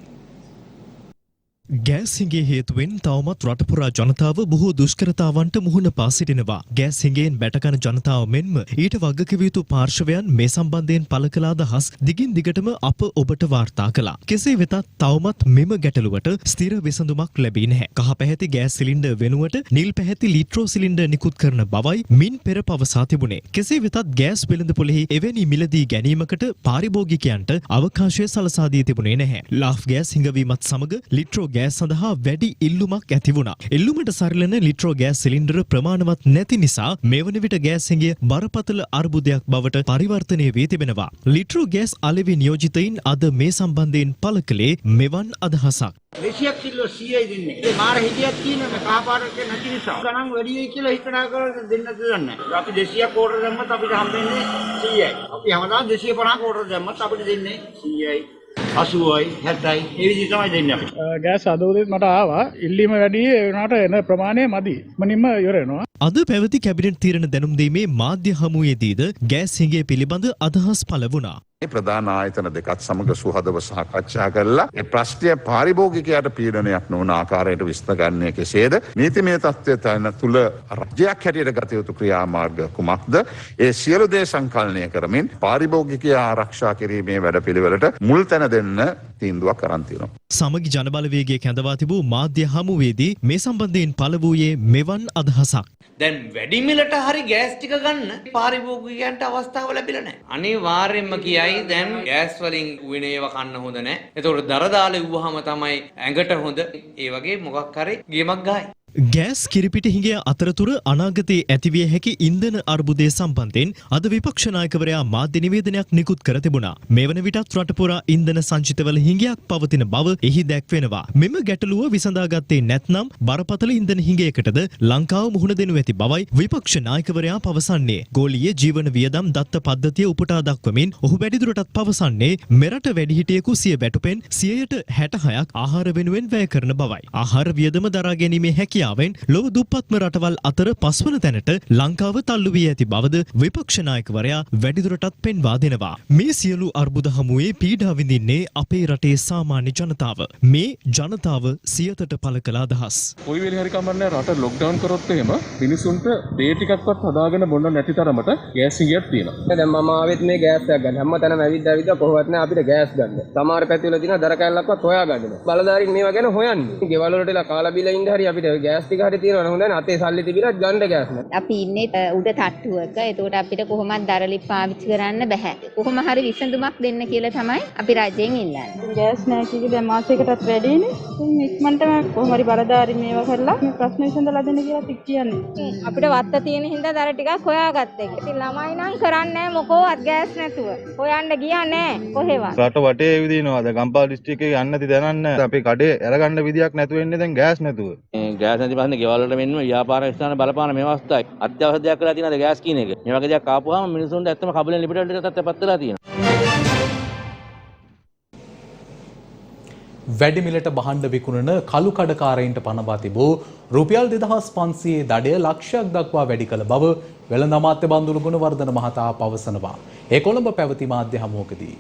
ගෑස් හිඟේ හේතුවෙන් තවමත් රටපුරා ජනතාව බොහෝ දුෂ්කරතාවන්ට මුහුණ පා සිටිනවා. ගෑස් හිඟෙන් බැටකන ජනතාව මෙන්ම ඊට වගකිව යුතු පාර්ශවයන් මේ සම්බන්ධයෙන් පළ කළ අදහස් දිගින් දිගටම අප ඔබට වාර්තා කළා. කෙසේ වෙතත් තවමත් මෙම ගැටලුවට ස්ථිර විසඳුමක් ලැබී නැහැ. කහ පැහැති ගෑස් සිලින්ඩර් වෙනුවට නිල් පැහැති ලිට්‍රෝ සිලින්ඩර් නිකුත් කරන බවයි මින් පෙර පවසා තිබුණේ. කෙසේ වෙතත් ගෑස් වෙළඳපොළෙහි එවැනි මිලදී ගැනීමකට පාරිභෝගිකයන්ට අවකාශය සලසා දී තිබුණේ නැහැ. ලාෆ් ගෑස් හිඟවීමත් සමග ලිට්‍රෝ ගෑස් සඳහා වැඩි ඉල්ලුමක් ඇති වුණා. ඉල්ලුමට සරිලන ලිට්‍රෝ ගෑස් සිලින්ඩර ප්‍රමාණවත් නැති නිසා මේ වන විට ගෑස් හිඟය බරපතල අර්බුදයක් බවට පරිවර්තනය වී තිබෙනවා. ලිට්‍රෝ ගෑස් අලෙවි නියෝජිතයින් අද මේ සම්බන්ධයෙන් පළ කළේ මෙවන් අදහසක්. 200ක් කිලෝ 100යි දෙන්නේ. ඒ මාර හිටියක් තියෙනවා කහපාටක නැති නිසා. ගණන් වැඩි වෙයි කියලා හිතනා කරලා දෙන්න දෙන්නේ. අපි 200ක් ඕඩර් දැම්මත් අපිට හම්බෙන්නේ 100යි. අපි හැමදාම 250ක් ඕඩර් දැම්මත් අපිට දෙන්නේ 100යි. 80යි 70යි ඒ විදිහට තමයි දෙන්නේ අපිට. ගෑස් අද උදේත් මට ආවා. ඉල්ලීම වැඩි ඒ වුණාට එන ප්‍රමාණය මදි. මනින්ම ඉවර වෙනවා. අද පැවති කැබිනට් තීරණ දැනුම් දීමේ මාධ්‍ය හමුවේදීද ගෑස් හිඟය පිළිබඳ අදහස් පළ වුණා. ප්‍රධාන ආයතන දෙකත් සමග සුහදව සාකච්ඡා කරලා ඒ ප්‍රශ්නය පාරිභෝගිකයාට පීඩනයක් නොවන ආකාරයට විසඳගන්නේ කෙසේද? නීතිමය තත්ත්වය තුළ රජයක් හැටියට ගත යුතු ක්‍රියාමාර්ග කුමක්ද? ඒ සියලු දේ සංකලනය කරමින් පාරිභෝගිකයා ආරක්ෂා කිරීමේ වැඩපිළිවෙලට මුල් තැන දෙන්න තීන්දුවක් අරන් තියෙනවා. සමගි ජනබලවේගයේ කැඳවා තිබූ මාධ්‍ය හමුවේදී මේ සම්බන්ධයෙන් පළ වූයේ මෙවන් අදහසක්. දැන් වැඩි මිලට හරි ගෑස් ටික ගන්න පාරිභෝගිකයන්ට අවස්ථාව ලැබිලා නැහැ. අනිවාර්යයෙන්ම කියයි දැන් ගෑස් වලින් විනේව කන්න හොඳ නැහැ. ඒතකොට දර දාලා ඉව්වහම තමයි ඇඟට හොඳ. ඒ වගේ මොකක් හරි ගේමක් ගහයි. ගෑස් කිරිපිටි හිඟය අතරතුර අනාගතයේ ඇතිවිය හැකි ඉන්ධන අර්බුදය සම්බන්ධයෙන් අද විපක්ෂ නායකවරයා මාධ්‍ය නිවේදනයක් නිකුත් කර තිබුණා. මේ වන විටත් රට පුරා ඉන්ධන සංචිතවල හිඟයක් පවතින බව එහි දැක්වෙනවා. මෙම ගැටලුව විසඳාගත්තේ නැත්නම් බරපතල ඉන්ධන හිඟයකටද ලංකාව මුහුණ දෙනු ඇති බවයි විපක්ෂ නායකවරයා පවසන්නේ. ගෝලීය ජීවන වියදම් දත්ත පද්ධතිය උපුටා දක්වමින් ඔහු වැඩිදුරටත් පවසන්නේ මෙරට වැඩිහිටියෙකු සිය වැටුපෙන් 66% ආහාර වෙනුවෙන් වැය කරන බවයි. ආහාර වියදම දරා ගැනීමේ හැකියාව ලොව දුප්පත්ම රටවල් අතර පස්වන තැනට ලංකාව තල්ලු වී ඇති බවද විපක්ෂ නායකවරයා වැඩිදුරටත් පෙන්වා දෙනවා. මේ සියලු අර්බුද හමුවේ පීඩා විඳින්නේ අපේ රටේ සාමාන්‍ය ජනතාව. මේ ජනතාව සියතට පළ කළ අදහස්. කොයි වෙලේ හරි කමන්නේ රට ලොක්ඩවුන් කරොත් එහෙම මිනිසුන්ට දේ ටිකක්වත් හදාගෙන බොන්න නැති තරමට ගෑස් හිඟයක් තියෙනවා. දැන් මම ආවෙත් මේ ගෑස් එකක් ගන්න. හැමතැනම ඇවිත් කොහොමවත් නෑ අපිට ගෑස් ගන්න. සමහර පැතිවල තියෙන දර කැල්ලක්වත් හොයාගන්න. බලධාරීන් මේවා ගැන හොයන්නේ. ගෙවල් වලට කාලා බීලා ඉන්න හරි අපිට ගෑස් ටික හරි තියෙනවා හොඳ නැහැ. අතේ සල්ලි තිබිලත් ගන්න ගෑස් නැහැ. අපි ඉන්නේ උඩ තට්ටුවක. ඒකට අපිට කොහොමවත් දරලි පාවිච්චි කරන්න බෑ. කොහොම හරි විසඳුමක් දෙන්න කියලා තමයි අපි රජයෙන් ඉල්ලන්නේ. ගෑස් නැහැ කිව්වේ දැන් මාසයකටත් වැඩිනේ. ඉක්මනටම කොහොම හරි බලධාරීන් මේවා කරලා මේ ප්‍රශ්න විසඳලා දෙන්න කියලා කියන්නේ. අපිට වත්ත තියෙන හින්දා දර ටිකක් හොයාගත්ත එක. ඉතින් ළමයි නම් කරන්නේ මොකෝවත් ගෑස් නැතුව. හොයන්න ගියා නෑ කොහෙවත්. රට වටේ විදිනවා. දැන් ගම්පහ දිස්ත්‍රික්කේ යන්න නැති දැනන්න අපි කඩේ අරගන්න විදියක් නැතුව ඉන්නේ දැන් ගෑස් නැතුව. ගෑස් නැති පස්සේ ගෙවල් වලට මෙන්න ව්‍යාපාර ස්ථාන බලපාන මේ අවස්ථාවේ අත්‍යවශ්‍ය දෙයක් කරලා තියෙනවාද ගෑස් කියන එක. මේ වගේ දෙයක් ආපුවාම මිනිසුන්ට ඇත්තම කබලෙන් ලිපිට වලට තත්ත්වපත් වෙලා තියෙනවා. වැඩි මිලට භාණ්ඩ විකුණන කළු කඩකාරයින්ට පනවා තිබූ රුපියල් 2500 දඩය ලක්ෂයක් දක්වා වැඩි කළ බව වෙළඳ අමාත්‍ය බන්දුල ගුණවර්ධන මහතා පවසනවා. ඒ කොළඹ පැවති මාධ්‍ය හමුවකදී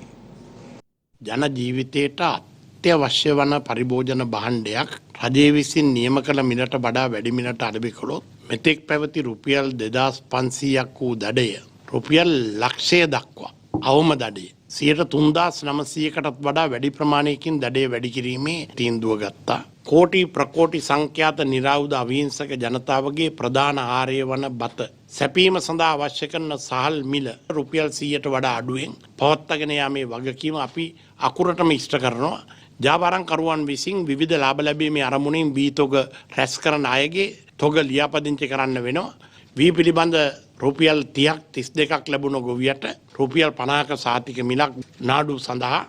ජන ජීවිතයට අත්‍යවශ්‍ය වන පරිභෝජන භාණ්ඩයක් රජය විසින් නියම කළ මිලට වඩා වැඩි මිලට අඩවි කළොත් මෙතෙක් පැවති රුපියල් 2500ක් වූ දඩය රුපියල් ලක්ෂය දක්වා අවම දඩය 3900කටත් වඩා වැඩි ප්‍රමාණයකින් දඩේ වැඩි කිරීමේ තීන්දුව ගත්තා. කෝටි ප්‍රකෝටි සංඛ්‍යාත නිරායුධ අවිහිංසක ජනතාවගේ ප්‍රධාන ආහාරය වන බත සැපීම සඳහා අවශ්‍ය කරන සහල් මිල රුපියල් 100ට වඩා අඩුවෙන් පවත්වාගෙන යාමේ වගකීම අපි අකුරටම ඉෂ්ට කරනවා. ජාවාරම්කරුවන් විසින් විවිධ ලාභ ලැබීමේ අරමුණින් වී තොග රැස් කරන අයගේ තොග ලියාපදිංචි කරන්න වෙනවා. වී පිළිබඳ රුපියල් 30ක් 32ක් ලැබුණ ගොවියට රුපියල් 50ක සහතික මිලක් නාඩු සඳහා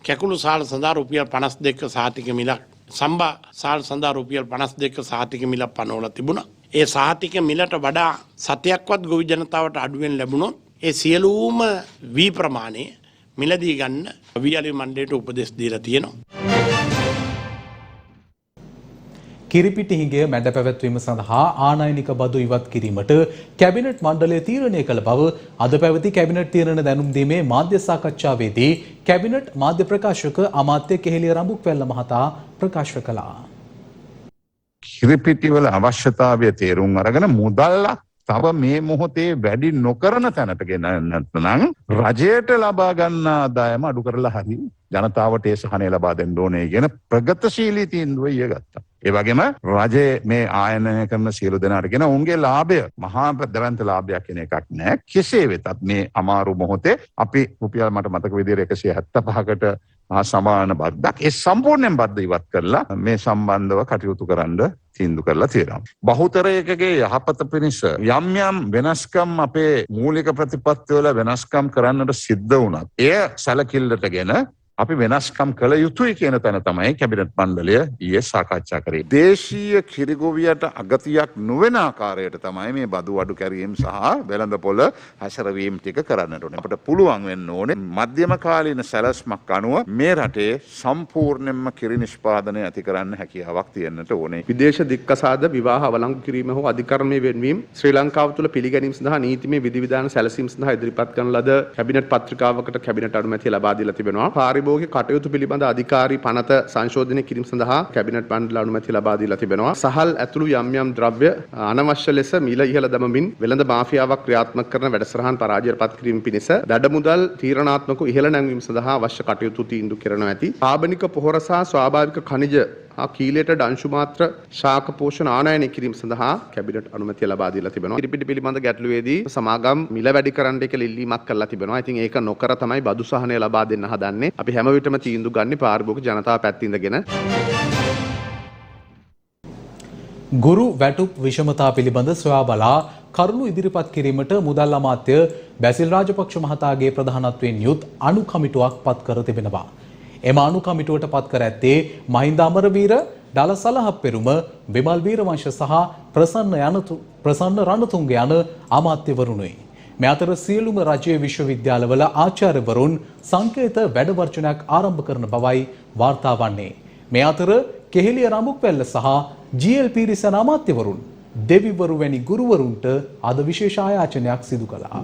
කැකුළු සාල සඳහා රුපියල් 52ක සහතික මිලක් සම්බා සාල් සඳහා රුපියල් 52ක සහතික මිලක් පනවලා තිබුණා. ඒ සහතික මිලට වඩා සතයක්වත් ගොවි ජනතාවට අඩුවෙන් ලැබුණොත් ඒ සියලුම වී ප්‍රමාණය මිලදී ගන්න වියලි මණ්ඩලයට උපදෙස් දීලා තියෙනවා. කිරිපිටි හිඟය මැඩ පැවැත්වීම සඳහා ආනයනික බදු ඉවත් කිරීමට කැබිනට් මණ්ඩලය තීරණය කළ බව අද පැවති කැබිනට් තීරණ දැනුම් දීමේ මාධ්‍ය සාකච්ඡාවේදී කැබිනට් මාධ්‍ය ප්‍රකාශක අමාත්‍ය කෙහෙලිය රඹුක්වැල්ල මහතා ප්‍රකාශ කළා. කිරිපිටිවල අවශ්‍යතාවය තේරුම් අරගෙන මුදල්ලක් තව මේ මොහොතේ වැඩි නොකරන තැනට ගෙන නැත්නම් රජයට ලබා ගන්න ආදායම අඩු කරලා හරි ජනතාවට ඒ සහනය ලබා දෙන්න ඕනේ කියන ප්‍රගතිශීලී තීන්දුව ඊය ගත්තා. ඒ වගේම රජයේ මේ ආයනය කරන සියලු දෙනාට කියන උන්ගේ ලාභය මහා දැවැන්ත ලාභයක් කියන එකක් නෑ. කෙසේ වෙතත් මේ අමාරු මොහොතේ අපි රුපියල් මට මතක විදිහට 175කට මහා සමාන බද්දක් ඒ සම්පූර්ණයෙන් බද්ද ඉවත් කරලා මේ සම්බන්ධව කටයුතු කරන්න තීන්දුව කරලා තියෙනවා. බහුතරයකගේ යහපත පිණිස යම් යම් වෙනස්කම් අපේ මූලික ප්‍රතිපත්තිවල වෙනස්කම් කරන්නට සිද්ධ වුණත් එය සැලකිල්ලටගෙන අපි වෙනස්කම් කළ යුතුයි කියන තැන තමයි කැබිනට් මණ්ඩලය ඊයේ සාකච්ඡා කරේ. දේශීය කිරිගොවියට අගතියක් නොවන ආකාරයට තමයි මේ බදු අඩු කැරීම සහ වෙළඳපොළ හැසිරවීම ටික කරන්නට ඕනේ. අපිට පුළුවන් වෙන්න ඕනේ මධ්‍යම කාලීන සැලැස්මක් අනුව මේ රටේ සම්පූර්ණයෙන්ම කිරි නිෂ්පාදනය ඇති කරන්න හැකියාවක් තියෙන්නට ඕනේ. විදේශ දික්කසාද විවාහ වළංගු කිරීම හෝ අධිකරණය වෙන්වීම ශ්‍රී ලංකාව තුළ පිළිගැනීම සඳහා නීතිමය විධිවිධාන සැලසීම් සඳහා ඉදිරිපත් කරන ලද කැබිනට් පත්‍රිකාවකට කැබිනට් අනුමැතිය ලබා දීලා තිබෙනවා. පාරිභෝගික කටයුතු පිළිබඳ අධිකාරී පනත සංශෝධනය කිරීම සඳහා කැබිනට් මණ්ඩල අනුමැතිය ලබා දීලා තිබෙනවා. සහල් ඇතුළු යම් යම් ද්‍රව්‍ය අනවශ්‍ය ලෙස මිල ඉහළ දමමින් වෙළඳ මාෆියාවක් ක්‍රියාත්මක කරන වැඩසටහන් පරාජයට පත් කිරීම පිණිස දඩමුදල් තීරණාත්මක ඉහළ නැංවීම සඳහා අවශ්‍ය කටයුතු තීන්දුව කරනවා ඇති. කාබනික පොහොර සහ ස්වාභාවික khනිජ කීලයට අංශු මාත්‍ර ශාක පෝෂණ ආනයනය කිරීම සඳහා කැබිනට් අනුමැතිය ලබා දීලා තිබෙනවා. කිරිපිටි පිළිබඳ ගැටලුවේදී සමාගම් මිල වැඩි කරන්න කියලා ඉල්ලීමක් කළා තිබෙනවා. ඉතින් ඒක නොකර තමයි බදු සහනය ලබා දෙන්න හදන්නේ. අපි හැම විටම තීන්දුව ගන්න පාරිභෝගික ජනතාව පැත්ත ඉඳගෙන. ගුරු වැටුප් විෂමතා පිළිබඳ සොයා බලා කරුණු ඉදිරිපත් කිරීමට මුදල් අමාත්‍ය බැසිල් රාජපක්ෂ මහතාගේ ප්‍රධානත්වයෙන් යුත් අනු කමිටුවක් පත් කර තිබෙනවා. එම අනු කමිටුවට පත් කර ඇත්තේ මහින්ද අමරවීර, ඩලසල හප්පෙරුම, විමල් වීරවංශ සහ ප්‍රසන්න රණතුංග යන අමාත්‍යවරුනුයි. මේ අතර සියලුම රජයේ විශ්වවිද්‍යාලවල ආචාර්යවරුන් සංකේත වැඩවර්ජනයක් ආරම්භ කරන බවයි වාර්තා වන්නේ. මේ අතර කෙහෙලිය රඹුක්වැල්ල සහ GLP රිසන අමාත්‍යවරුන් දෙවිවරු වැනි ගුරුවරුන්ට අද විශේෂ ආයාචනයක් සිදු කළා.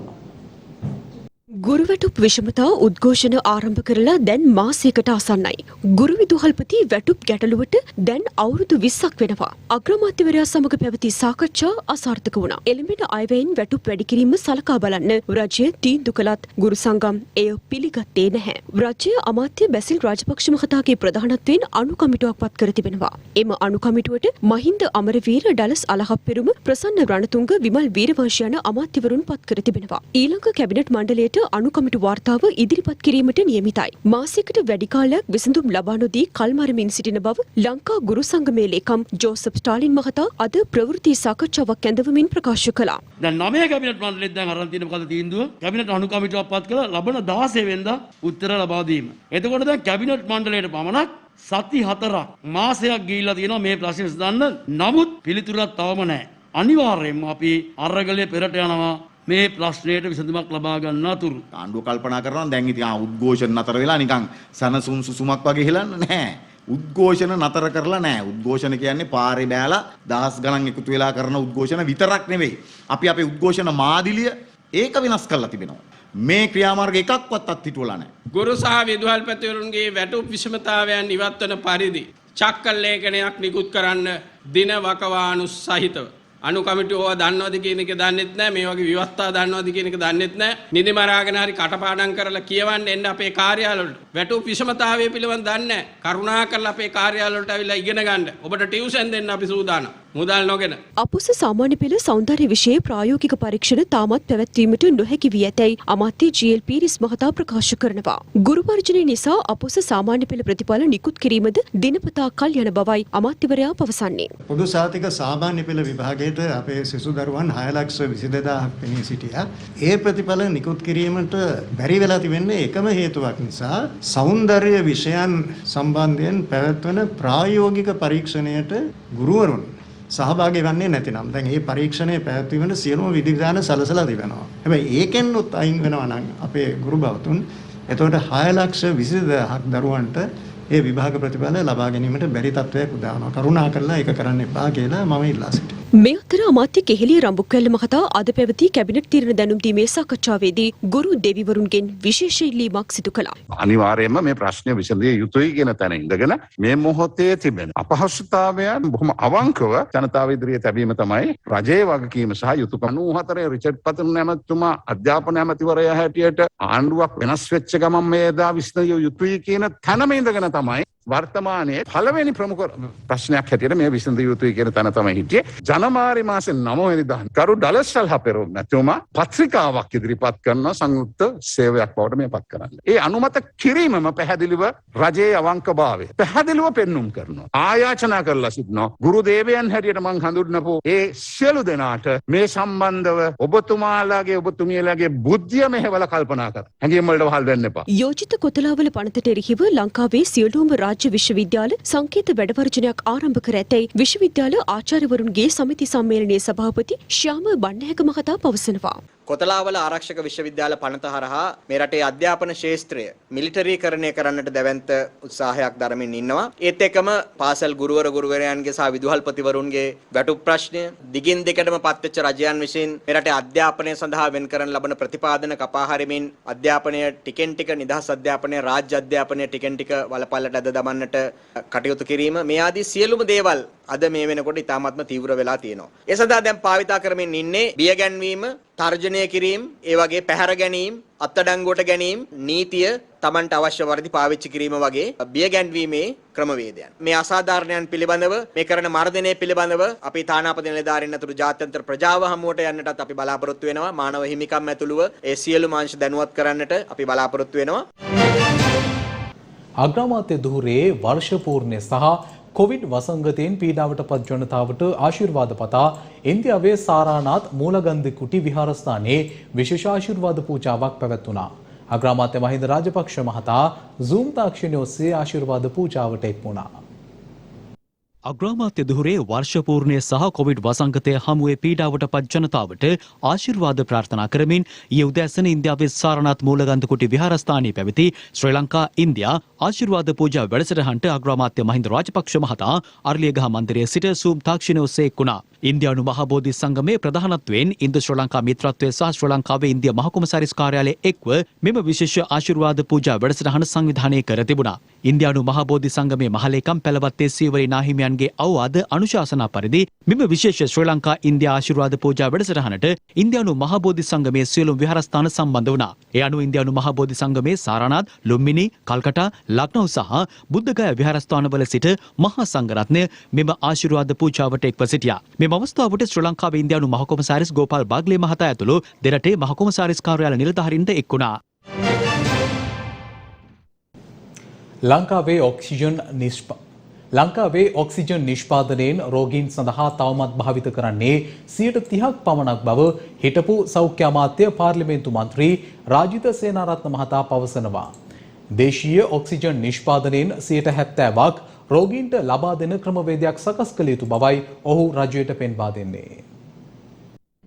ගුරුවැටුප් විෂමතා උද්ඝෝෂණ ආරම්භ කරලා දැන් මාසයකට ආසන්නයි. ගුරු විදුහල්පති වැටුප් ගැටලුවට දැන් අවුරුදු 20ක් වෙනවා. අග්‍රාමාත්‍යවරයා සමග පැවති සාකච්ඡා අසාර්ථක වුණා. එළඹෙන අයවැයෙන් වැටුප් වැඩි කිරීම සලකා බලන්න රජය තීන්දුව කළත් ගුරු සංගම් එය පිළිගත්තේ නැහැ. රජය අමාත්‍ය බැසිල් රාජපක්ෂ මහතාගේ ප්‍රධානත්වයෙන් අනු කමිටුවක් පත් කර තිබෙනවා. එම අනු කමිටුවට මහින්ද අමරවීර, ඩලස් අලහප්පෙරුම, ප්‍රසන්න රණතුංග, විමල් වීරවංශ යන අමාත්‍යවරුන් පත් කර තිබෙනවා. ඊළඟ කැබිනට් මණ්ඩලයට අනු කමිටු වාර්තාව ඉදිරිපත් කිරීමට නියමිතයි. මාසයකට වැඩි කාලයක් විසඳුම් ලබා නොදී කල්මරමින් සිටින බව ලංකා ගුරු සංගමේ ලේකම් ජෝසප් ස්ටාලින් මහතා අද ප්‍රවෘත්ති සාකච්ඡාවක් ඇඳවමින් ප්‍රකාශ කළා. දැන් 9 කැබිනට් මණ්ඩලෙත් දැන් අරන් තියෙන මොකද තීන්දුව? කැබිනට් අනු කමිටුවක් පත් කළා ලබන 16 වෙනිදා උත්තර ලබා දීම. එතකොට දැන් කැබිනට් මණ්ඩලයට පමණක් සති 4ක් මාසයක් ගිහිල්ලා තියෙනවා මේ ප්‍රශ්නේ විසඳන්න. නමුත් පිළිතුරක් තවම නැහැ. අනිවාර්යයෙන්ම අපි අරගලයේ පෙරට යනවා මේ ප්‍රශ්නයට විසඳුමක් ලබා ගන්න අතුරු. ආණ්ඩුව කල්පනා කරනවා දැන් ඉතින් උද්ඝෝෂණ නතර වෙලා නිකන් සනසුන් සුසුමක් වගේ හෙලන්න නැහැ. උද්ඝෝෂණ නතර කරලා නැහැ. උද්ඝෝෂණ කියන්නේ පාරේ බෑලා දහස් ගණන් එකතු වෙලා කරන උද්ඝෝෂණ විතරක් නෙවෙයි. අපි අපේ උද්ඝෝෂණ මාදිලිය ඒක වෙනස් කරලා තිබෙනවා. මේ ක්‍රියාමාර්ග එකක්වත් අත්හිටුවලා නැහැ. ගුරු සහ විදුහල්පතිවරුන්ගේ වැටුප් විෂමතාවයන් ඉවත් වන පරිදි චක්කල් ලේඛනයක් නිකුත් කරන්න දින වකවානු සහිතව අනු කමිටුව දන්නවද කියන එක දන්නෙත් නැහැ. මේ වගේ විවස්ථා දන්නවද කියන එක දන්නෙත් නැහැ. නිදි මරාගෙන හරි කටපාඩම් කරලා කියවන්න එන්න අපේ කාර්යාලවලට. වැටුප් විෂමතාවය පිළිබඳ දන්නේ නැහැ. කරුණාකරලා අපේ කාර්යාලවලට ඇවිල්ලා ඉගෙන ගන්න. ඔබට ටියුෂන් දෙන්න අපි සූදානම්. මුදල් නොගෙන. අපොස සාමාන්‍ය පෙළ සෞන්දර්ය විෂයේ ප්‍රායෝගික පරීක්ෂණ තාමත් පැවැත්වීමට නොහැකි වී ඇතැයි අමාත්‍ය GLP රිස් මහතා ප්‍රකාශ කරනවා. ගුරු වර්ජනය නිසා අපොස සාමාන්‍ය පෙළ ප්‍රතිඵල නිකුත් කිරීමද දිනපතා කල් යන බවයි අමාත්‍යවරයා පවසන්නේ. පොදු සාතික සාමාන්‍ය පෙළ විභාගයට අපේ සිසු දරුවන් 6,22,000ක් පෙනී සිටියා. ඒ ප්‍රතිඵල නිකුත් කිරීමට බැරි වෙලා තිබෙන්නේ එකම හේතුවක් නිසා සෞන්දර්ය විෂයන් සම්බන්ධයෙන් පැවැත්වෙන ප්‍රායෝගික පරීක්ෂණයට ගුරුවරුන් සහභාගී වන්නේ නැතිනම් දැන් මේ පරීක්ෂණයේ පැවැත්වීමට සියලුම විධිවිධාන සලසලා තිබෙනවා. හැබැයි ඒකෙන් උත් අයින් වෙනවා නම් අපේ ගුරු බවතුන් එතකොට 6,22,000ක් දරුවන්ට ඒ විභාග ප්‍රතිඵල ලබා ගැනීමට බැරි තත්ත්වයක් උදා වෙනවා. කරුණාකරලා ඒක කරන්න එපා කියලා මම ඉල්ලා සිටිනවා. මේ අතර අමාත්‍ය කෙහෙලිය රඹුක්වැල්ල මහතා අද පැවති කැබිනට් තීරණ දැනුම් දීමේ සාකච්ඡාවේදී ගුරු දෙවිවරුන්ගෙන් විශේෂ ඉල්ලීමක් සිදු කළා. අනිවාර්යයෙන්ම මේ ප්‍රශ්නය විසඳිය යුතුයි කියන තැන ඉඳගෙන මේ මොහොතේ තිබෙන අපහසුතාවයන් බොහොම අවංකව ජනතාව ඉදිරියේ තැබීම තමයි රජයේ වගකීම සහ යුතුයකම. 94 රිචඩ් පතන නැමතුමා අධ්‍යාපන ඇමතිවරයා හැටියට ආණ්ඩුවක් වෙනස් වෙච්ච ගමන් මේ දා විසඳිය යුතුයි කියන තැනම ඉඳගෙන තමයි වර්තමානයේ පළවෙනි ප්‍රමුඛ ප්‍රශ්නයක් හැටියට මේ විසඳිය යුතුයි කියන තැන තමයි හිටියේ. ජනවාරි මාසේ 9 වෙනිදා කරු ඩලස්සල් හපෙරුම් නැතුමා පත්‍රිකාවක් ඉදිරිපත් කරන සංයුක්ත සේවයක් බවට මේ පත් කරන්නේ. ඒ අනුමත කිරීමම පැහැදිලිව රජයේ අවංකභාවය පැහැදිලිව පෙන්눔 කරනවා. ආයාචනා කරලා සිටිනවා. ගුරු දේවයන් හැටියට මං හඳුන්වපු ඒ සියලු දෙනාට මේ සම්බන්ධව ඔබතුමාලාගේ ඔබතුමියලාගේ බුද්ධිය මෙහෙवला කල්පනා කර. හැඟීම් වලට වහල් වෙන්න එපා. යෝජිත කොතලාවල පනතට එරෙහිව ලංකාවේ සියලුම රාජ්‍ය විශ්වවිද්‍යාල සංකේත වැඩවර්ජනයක් ආරම්භ කර ඇතැයි විශ්වවිද්‍යාල ආචාර්යවරුන්ගේ සමිති සම්මේලනයේ සභාපති ශ්‍යාම බණ්ඩහැක මහතා පවසනවා. කොතලාවල ආරක්ෂක විශ්වවිද්‍යාල පනත හරහා මේ රටේ අධ්‍යාපන ශාස්ත්‍රය මිලිටරීකරණය කරන්නට දැවැන්ත උත්සාහයක් දරමින් ඉන්නවා. ඒත් එක්කම පාසල් ගුරුවර ගුරුවරයන්ගේ සහ විදුහල්පතිවරුන්ගේ වැටුප් ප්‍රශ්නය දිගින් දෙකටම පත්වෙච්ච රජයන් විසින් මේ රටේ අධ්‍යාපනය සඳහා වෙන් කරන ලබන ප්‍රතිපාදන කපා හරිමින් අධ්‍යාපනය ටිකෙන් ටික නිදහස් අධ්‍යාපනය රාජ්‍ය අධ්‍යාපනය ටිකෙන් ටික වලපල්ලට ඇද දමන්නට කටයුතු කිරීම මේ ආදී සියලුම දේවල් අද මේ වෙනකොට ඉතාමත්ම තීව්‍ර වෙලා තියෙනවා. ඒ සඳහා දැන් භාවිතා කරමින් ඉන්නේ බිය ගැන්වීම, තර්ජනය කිරීම, ඒ වගේ පැහැර ගැනීම, අත්අඩංගුවට ගැනීම, නීතිය Tamanට අවශ්‍ය පරිදි පාවිච්චි කිරීම වගේ බිය ගැන්වීමේ ක්‍රමවේදයන්. මේ අසාධාරණයන් පිළිබඳව, මේ කරන මර්ධනය පිළිබඳව අපි තානාපති නිලධාරීන් අතුරු ජාත්‍යන්තර ප්‍රජාව හමුවට යන්නටත් අපි බලාපොරොත්තු වෙනවා. මානව හිමිකම් ඇතුළුව ඒ සියලුම අංශ දැනුවත් කරන්නට අපි බලාපොරොත්තු වෙනවා. අග්‍රාමාත්‍ය ධූරයේ වර්ෂ පූර්ණය සහ කොවිඩ් වසංගතයෙන් පීඩාවට පත් ජනතාවට ආශිර්වාද පතා ඉන්දියාවේ සාරානාත් මූලගන්ධ කුටි විහාරස්ථානයේ විශේෂ ආශිර්වාද පූජාවක් පැවැත්වුණා. අග්‍රාමාත්‍ය මහින්ද රාජපක්ෂ මහතා Zoom තාක්ෂණය ඔස්සේ ආශිර්වාද පූජාවට එක් වුණා. අග්‍රාමාත්‍ය දුහුරේ වර්ෂපූර්ණය සහ කොවිඩ් වසංගතය හමුවේ පීඩාවට පත් ජනතාවට ආශිර්වාද ප්‍රාර්ථනා කරමින් ඊයේ උදෑසන ඉන්දියාවේ සාරනාත් මූලගන්ධ කුටි විහාරස්ථානයේ පැවති ශ්‍රී ලංකා ඉන්දියා ආශිර්වාද පූජා වැඩසටහනට අග්‍රාමාත්‍ය මහින්ද රාජපක්ෂ මහතා අරලියගහ මන්දිරයේ සිට Zoom තාක්ෂණය ඔස්සේ එක් වුණා. ඉන්දියානු මහබෝධි සංගමයේ ප්‍රධානත්වයෙන් ඉන්දු ශ්‍රී ලංකා මිත්‍රත්වය සහ ශ්‍රී ලංකාවේ ඉන්දියා මහකොමසාරිස් කාර්යාලයේ එක්ව මෙම විශේෂ ආශිර්වාද පූජා වැඩසටහන සංවිධානය කර තිබුණා. ඉන්දියානු මහබෝධි සංගමයේ මහලේකම් පැලවත්තේ සීවරි නාහිමියන්ගේ අවවාද අනුශාසනා පරිදි මෙම විශේෂ ශ්‍රී ලංකා ඉන්දියා ආශිර්වාද පූජා වැඩසටහනට ඉන්දියානු මහබෝධි සංගමයේ සියලුම විහාරස්ථාන සම්බන්ධ වුණා. ඒ අනුව ඉන්දියානු මහබෝධි සංගමයේ සාරනාත්, ලුම්බිනි, කල්කටා, ලක්නෝ සහ බුද්ධගයා විහාරස්ථානවල සිට මහා සංඝරත්නය මෙම ආශිර්වාද පූජාවට එක්ව සිටියා. මෙම අවස්ථාවට ශ්‍රී ලංකාවේ ඉන්දියානු මහකොමසාරිස් ගෝපාල් බාග්ලේ මහතා ඇතුළු දෙරටේ මහකොමසාරිස් කාර්යාල නිලධාරීන්ට එක් වුණා. ලංකාවේ ඔක්සිජන් නිෂ්පාදනයෙන් රෝගීන් සඳහා තවමත් භාවිත කරන්නේ 30ක් පමණක් බව හිටපු සෞඛ්‍ය අමාත්‍ය පාර්ලිමේන්තු මන්ත්‍රී රාජිත සේනාරත්න මහතා පවසනවා. දේශීය ඔක්සිජන් නිෂ්පාදනයෙන් 70%ක් රෝගීන්ට ලබා දෙන ක්‍රමවේදයක් සකස් කළ යුතු බවයි ඔහු රජයට පෙන්වා දෙන්නේ.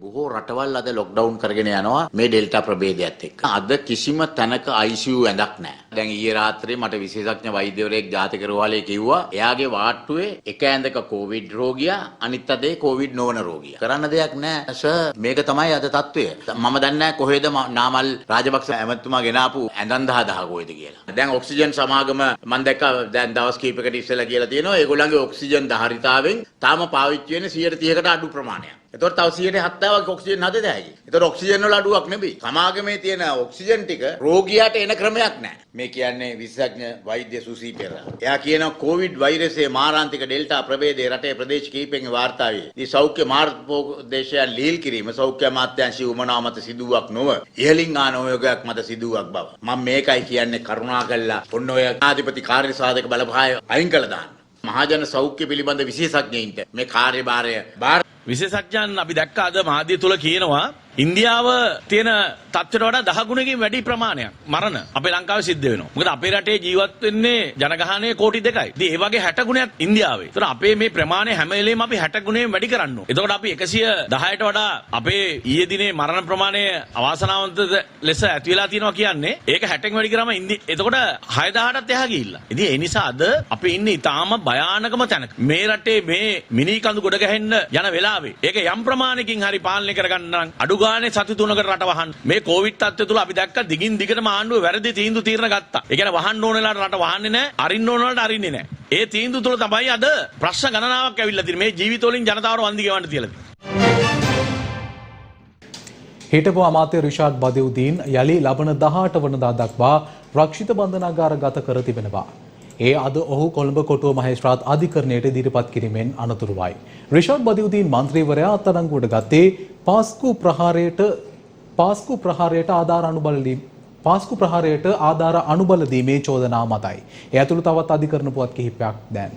බොහෝ රටවල් අද ලොක්ඩවුන් කරගෙන යනවා මේ ඩෙල්ටා ප්‍රභේදයත් එක්ක. අද කිසිම තැනක ICU ඇඳක් නැහැ. දැන් ඊයේ රාත්‍රියේ මට විශේෂඥ වෛද්‍යවරයෙක් ජාතික රෝහලේ කිව්වා එයාගේ වාට්ටුවේ එක ඇඳක කොවිඩ් රෝගියා අනිත් අතේ කොවිඩ් නොවන රෝගියා. කරන්න දෙයක් නැහැ සර්. මේක තමයි අද තත්ත්වය. මම දන්නේ නැහැ කොහෙද නාමල් රාජපක්ෂ ඇමතුමා ගෙනාපු ඇඳන් 10,000 කොහෙද කියලා. දැන් ඔක්සිජන් සමාගම මම දැක්කා දැන් දවස් කීපයකට ඉස්සෙල්ලා කියලා තියෙනවා ඒගොල්ලන්ගේ ඔක්සිජන් ධාරිතාවෙන් තාම පාවිච්චි වෙන්නේ 130කට අඩු ප්‍රමාණයක්. එතකොට තව 170ක් ඔක්සිජන් හදද ඇයි? එතකොට ඔක්සිජන් වල අඩුවක් නෙමෙයි. සමාගමේ තියෙන ඔක්සිජන් ටික රෝගියාට එන ක්‍රමයක් නැහැ. මේ කියන්නේ විශේෂඥ වෛද්‍ය සුසී පෙරේරා. එයා කියනවා කොවිඩ් වෛරසයේ මාරාන්තික ඩෙල්ටා ප්‍රභේදය රටේ ප්‍රදේශ කිහිපෙක වාර්තා වේ. මේ සෞඛ්‍ය මාර්ගෝපදේශයන් ලිහිල් කිරීම සෞඛ්‍ය අමාත්‍යාංශයේ උමනාව මත සිදුවක් නොව ඉහළින් ආන ඔයගයක් මත සිදුවක් බව. මම මේකයි කියන්නේ කරුණාකරලා ඔන්න ඔය ආධිපති කාර්ය සාධක බලපෑම අයින් කළා දාන්න. මහජන සෞඛ්‍ය පිළිබඳ විශේෂඥයින්ට මේ කාර්යභාරය විශේෂඥයන් අපි දැක්ක අද මාධ්‍ය තුල කියනවා ඉන්දියාව තියෙන තත්ත්වයට වඩා 10 ගුණකින් වැඩි ප්‍රමාණයක් මරණ අපේ ලංකාවේ සිද්ධ වෙනවා. මොකද අපේ රටේ ජීවත් වෙන්නේ ජනගහනය කෝටි 2යි. ඉතින් ඒ වගේ 60 ගුණයක් ඉන්දියාවේ. ඒතර අපේ මේ ප්‍රමාණය හැම වෙලේම අපි 60 ගුණයෙන් වැඩි කරන්න ඕනේ. එතකොට අපි 110ට වඩා අපේ ඊයේ දිනේ මරණ ප්‍රමාණය අවාසනාවන්ත ලෙස ඇති වෙලා තියෙනවා කියන්නේ ඒක 60න් වැඩි කරාම එතකොට 6000ටත් එහා ගිහිල්ලා. ඉතින් ඒ නිසා අද අපි ඉන්නේ ඊටාම භයානකම තැනක. මේ රටේ මේ මිනි කඳු ගොඩ ගැහෙන්න යන වෙලාවේ ඒක යම් ප්‍රමාණයකින් හරි පාලනය කරගන්න නම් අඩු ගානේ සති 3කට රට වහන්න. මේ කොවිඩ් තත්ත්වය තුල අපි දැක්ක දිගින් දිගටම ආණ්ඩුව වැරදි තීන්දුව తీරන ගත්තා. ඒ කියන්නේ වහන්න ඕන වෙලාවට රට වහන්නේ නැහැ, අරින්න ඕන වෙලාවට අරින්නේ නැහැ. ඒ තීන්දුව තුල තමයි අද ප්‍රශ්න ගණනාවක් ඇවිල්ලා තියෙන්නේ. මේ ජීවිත වලින් ජනතාවව වන්දි ගෙවන්න තියලා තියෙන්නේ. හිටපු අමාත්‍ය රිෂාඩ් බදියුදීන් යලි ලබන 18 වනදා දක්වා රක්ෂිත බන්ධනාගාර ගත කර තිබෙනවා. ඒ අද ඔහු කොළඹ කොටුව මහේස්ත්‍රාත් අධිකරණයට ඉදිරිපත් කිරීමෙන් අනතුරුවයි. රිෂාඩ් බදියුදීන් මන්ත්‍රීවරයා අත්අඩංගුවට ගත්තේ පාස්කු ප්‍රහාරයට ආධාර අනුබල දීමේ චෝදනා මතයි. ඒ ඇතුළු තවත් අධිකරණ පුවත් කිහිපයක් දැන්.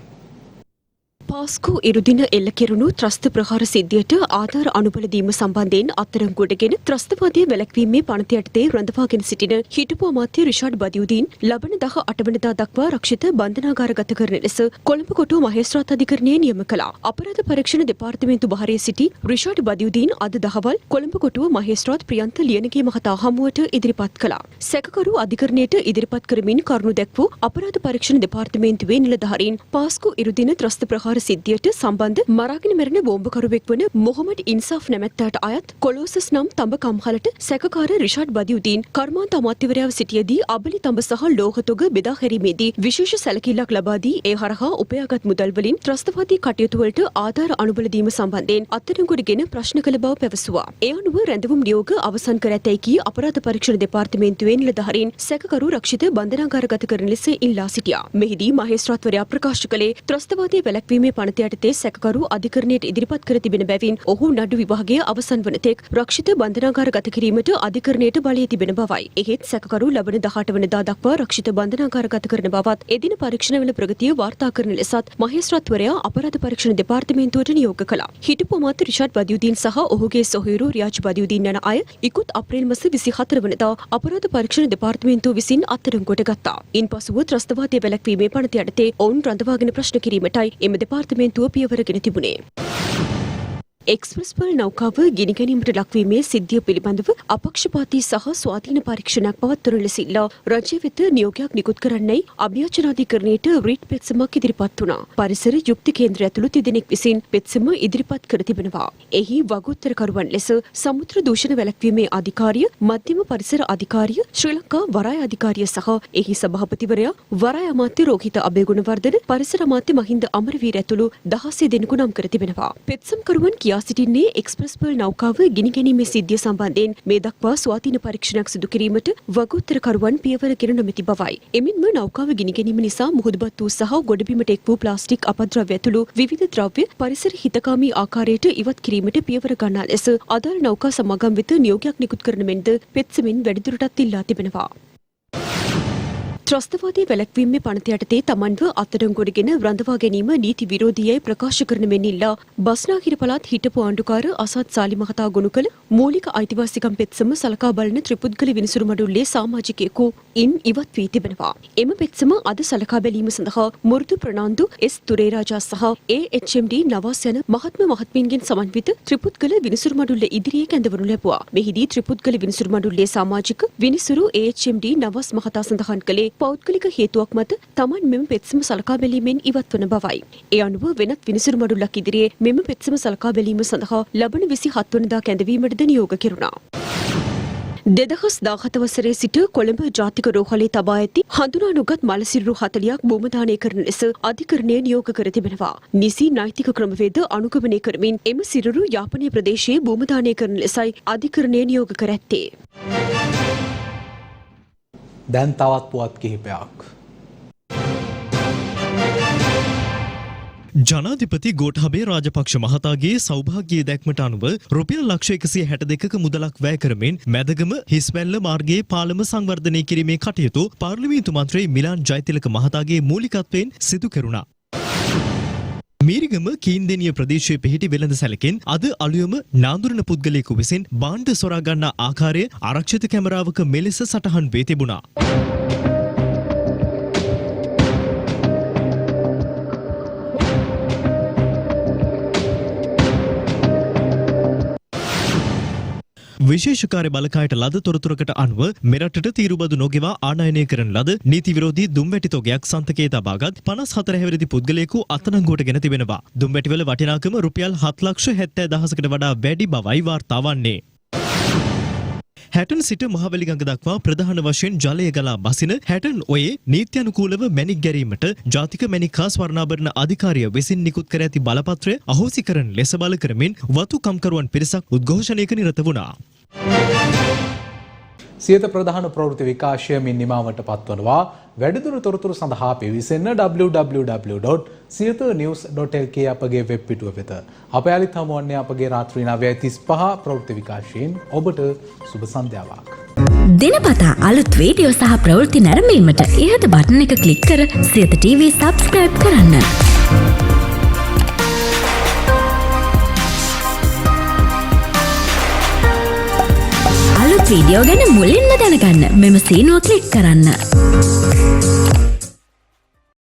පාස්කු ඉරුදින එල්ල කෙරුණු ත්‍රස්ත ප්‍රහාර සිද්ධියට ආධාර අනුබල දීම සම්බන්ධයෙන් අත්අඩංගුවටගෙන ත්‍රස්තවාදය වැළැක්වීමේ පනත යටතේ රඳවාගෙන සිටින හිටපු අමාත්‍ය රිෂාඩ් බදියුදීන් ලබන 18 වෙනිදා දක්වා රක්ෂිත බන්ධනාගාරගත කරන ලෙස කොළඹ කොටුව මහේස්ත්‍රාත් අධිකරණය නියම කළා. අපරාධ පරීක්ෂණ දෙපාර්තමේන්තු භාරයේ සිටි රිෂාඩ් බදියුදීන් අද දහවල් කොළඹ කොටුව මහේස්ත්‍රාත් ප්‍රියන්ත ලියනගේ මහතා හමුවට ඉදිරිපත් කළා. සැකකරු අධිකරණයට ඉදිරිපත් කරමින් කරුණු දැක්වූ අපරාධ පරීක්ෂණ දෙපාර්තමේන්තුවේ නිලධාරීන් පාස්කු ඉරුදින ත්‍රස්ත ප්‍රහාර සිද්ධියට සම්බන්ධ මරාගෙන මැරෙන බෝම්බකරුවෙක් වන මොහොමඩ් ඉන්සාෆ් නැමැත්තාට අයත් කොලෝසස් නම් තඹ කම්හලට සැකකාර රිෂාඩ් බදියුදීන් කර්මාන්ත අමාත්‍යවරයාව සිටියේදී අබලි තඹ සහ ලෝහතොග බෙදා හැරීමේදී විශේෂ සැලකිල්ලක් ලබා දී ඒ හරහා උපයාගත් මුදල් වලින් ත්‍රස්තවාදී කටයුතු වලට ආධාර අනුබල දීම සම්බන්ධයෙන් අත්අඩංගුවටගෙන ප්‍රශ්න කළ බව පැවසුවා. ඒ අනුව රැඳවුම් නියෝග අවසන් කර ඇතැයි කී අපරාධ පරීක්ෂණ දෙපාර්තමේන්තුවේ නිලධාරීන් සැකකරු රක්ෂිත බන්ධනාගාරගත කරන ලෙස ඉල්ලා සිටියා. මෙහිදී මහේස්ත්‍රාත්වරයා ප්‍රකාශ කළේ ත්‍රස්තවාදී වැළැක්වීමේ පනත යටතේ සැකකරු අධිකරණයට ඉදිරිපත් කර තිබෙන බැවින් ඔහු නඩු විභාගය අවසන් වන තෙක් රක්ෂිත බන්ධනාගාර ගත කිරීමට අධිකරණයට බලය තිබෙන බවයි. එහෙත් සැකකරු ලබන 18 වෙනිදා දක්වා රක්ෂිත බන්ධනාගාර ගත කරන බවත් එදින පරීක්ෂණවල ප්‍රගතිය වාර්තා කරන ලෙසත් මහේස්ත්‍රාත්වරයා අපරාධ පරීක්ෂණ දෙපාර්තමේන්තුවට නියෝග කළා. හිටපු අමාත්‍ය රිෂාඩ් බදියුදීන් සහ ඔහුගේ සොහොයුරු රියාජ් බදියුදීන් යන අය ඉකුත් අප්‍රේල් මාස 24 වෙනිදා අපරාධ පරීක්ෂණ දෙපාර්තමේන්තුව විසින් අත්අඩංගුවට ගත්තා. ඉන්පසුව ත්‍රස්තවාදය වැළැක්වීමේ පනත යටතේ ඔවුන් රඳවාගෙන ප්‍රශ්න කිරීමටයි එම දෙපාර්තමේන්තුව පියවරගෙන තිබුණේ. එක්ස්ප්‍රස් පර්ල් නෞකාව ගිනි ගැනීමට ලක්වීමේ සිද්ධිය පිළිබඳව අපක්ෂපාතී සහ ස්වාධීන පරීක්ෂණයක් පවත්වන ලෙස ඉල්ලා රජය වෙත නියෝගයක් නිකුත් කරන්නයි අභියාචනාධිකරණයට රීට් පෙත්සමක් ඉදිරිපත් වුණා. පරිසර යුක්ති කේන්ද්‍රය ඇතුළු තිදෙනෙක් විසින් පෙත්සම ඉදිරිපත් කර තිබෙනවා. එහි වගඋත්තරකරුවන් ලෙස සමුද්‍ර දූෂණ වැළැක්වීමේ අධිකාරිය, මධ්‍යම පරිසර අධිකාරිය, ශ්‍රී ලංකා වරාය අධිකාරිය සහ එහි සභාපතිවරයා වරාය අමාත්‍ය රෝහිත අබේගුණවර්ධන, පරිසර අමාත්‍ය මහින්ද අමරවීර ඇතුළු 16 දෙනෙකු නම් කර තිබෙනවා. පෙත්සම්කරුවන් සිටින්නේ එක්ස්ප්‍රස් පර්ල් නෞකාව ගිනි ගැනීමේ සිද්ධිය සම්බන්ධයෙන් මේ දක්වා ස්වාධීන පරීක්ෂණයක් සිදු කිරීමට වගඋත්තරකරුවන් පියවරගෙන නොමැති බවයි. එමෙන්ම නෞකාව ගිනි ගැනීම නිසා මුහුදුබත් වූ සහ ගොඩබිමට එක් වූ ප්ලාස්ටික් අපද්‍රව්‍ය ඇතුළු විවිධ ද්‍රව්‍ය පරිසර හිතකාමී ආකාරයට ඉවත් කිරීමට පියවර ගන්නා ලෙස අදාළ නෞකා සමාගම් වෙත නියෝගයක් නිකුත් කරන මෙන්ද පෙත්සමින් වැඩිදුරටත් ඉල්ලා තිබෙනවා. ත්‍රස්තවාදී වැළැක්වීමේ පනත යටතේ තමන්ව අත්අඩංගුවටගෙන රඳවා ගැනීම නීති විරෝධීයයි ප්‍රකාශ කරන මෙන් ඉල්ලා බස්නාහිර පළාත් හිටපු ආණ්ඩුකාර අසත් සාලි මහතා ගොනු කළ මූලික අයිතිවාසිකම් පෙත්සම සලකා බලන ත්‍රිපුද්ගල විනිසුරු මඩුල්ලේ සමාජිකයෙකු ඉන් ඉවත් වී තිබෙනවා. එම පෙත්සම අද සලකා බැලීම සඳහා මුරුදු ප්‍රනාන්දු එස් තුරේරාජා සහ AHMD නවාස් යන මහත්ම මහත්මීන්ගෙන් සමන්විත ත්‍රිපුද්ගල විනිසුරු මඩුල්ල ඉදිරියේ කැඳවනු ලැබුවා. මෙහිදී ත්‍රිපුද්ගල විනිසුරු මඩුල්ලේ සමාජික විනිසුරු AHMD නවාස් මහතා සඳහන් කළේ පෞද්ගලික හේතුවක් මත තමන් මෙම පෙත්සම සලකා බැලීමෙන් ඉවත් වන බවයි. ඒ අනුව වෙනත් විනිසුරු මඩුල්ලක් ඉදිරියේ මෙම පෙත්සම සලකා බැලීම සඳහා ලබන 27 වෙනිදා කැඳවීමටද නියෝග කෙරුණා. 2017 වසරේ සිට කොළඹ ජාතික රෝහලේ තබා ඇති හඳුනා නොගත් මලසිරුරු 40ක් භූමදානය කරන ලෙස අධිකරණය නියෝග කර තිබෙනවා. නිසි නෛතික ක්‍රමවේද අනුගමනය කරමින් එම සිරුරු යාපනය ප්‍රදේශයේ භූමදානය කරන ලෙසයි අධිකරණය නියෝග කර ඇත්තේ. දැන් තවත් පුවත් කිහිපයක්. ජනාධිපති ගෝඨාභය රාජපක්ෂ මහතාගේ සෞභාග්‍ය දැක්මට අනුව රුපියල් ලක්ෂ 162ක මුදලක් වැය කරමින් මැදගම හිස්වැල්ල මාර්ගයේ පාලම සංවර්ධනය කිරීමේ කටයුතු පාර්ලිමේන්තු මන්ත්‍රී මිලාන් ජයතිලක මහතාගේ මූලිකත්වයෙන් සිදු කෙරුණා. මීරිගම කීන්දෙනිය ප්‍රදේශයේ පිහිටි වෙළඳ සැලකෙන් අද අලුයම නාඳුරන පුද්ගලයෙකු විසින් භාණ්ඩ සොරා ගන්නා ආකාරය ආරක්ෂිත කැමරාවක මෙලෙස සටහන් වී තිබුණා. විශේෂකාර්ය බලකායට ලද තොරතුරකට අනුව මෙරටට තීරුබදු නොගෙවා ආනයනය කරන ලද නීති විරෝධී දුම්වැටි තොගයක් සන්තකයේ තබාගත් 54 හැවිරිදි පුද්ගලයෙකු අත්අඩංගුවට ගෙන තිබෙනවා. දුම්වැටිවල වටිනාකම රුපියල් 7,70,000කට වඩා වැඩි බවයි වාර්තා වන්නේ. හැටන් සිට මහවැලිගඟ දක්වා ප්‍රධාන වශයෙන් ජලය ගලා බසින හැටන් ඔයේ නීත්‍යනුකූලව මැණික් ගැරීමට ජාතික මැණික් හා ස්වර්ණාභරණ අධිකාරිය විසින් නිකුත් කර ඇති බලපත්‍රය අහෝසි කරන ලෙස බල කරමින් වතු කම්කරුවන් පිරිසක් උද්ඝෝෂණයක නිරත වුණා. සියත ප්‍රධාන ප්‍රවෘත්ති විකාශය මින් නිමාවට පත්වනවා. වැඩිදුර තොරතුරු සඳහා පිවිසෙන්න www.siyathanews.lk අපගේ වෙබ් පිටුව වෙත. අප යාලිත් හමුවන්නේ අපගේ රාත්‍රී 9:35 ප්‍රවෘත්ති විකාශයෙන්. ඔබට සුබ සන්ධ්‍යාවක්. දිනපතා අලුත් වීඩියෝ සහ ප්‍රවෘත්ති නැරඹීමට ඉහත බටන් එක ක්ලික් කර සියත TV subscribe කරන්න. අලුත් වීඩියෝ ගැන මුලින්ම දැනගන්න මෙම සීනුව ක්ලික් කරන්න.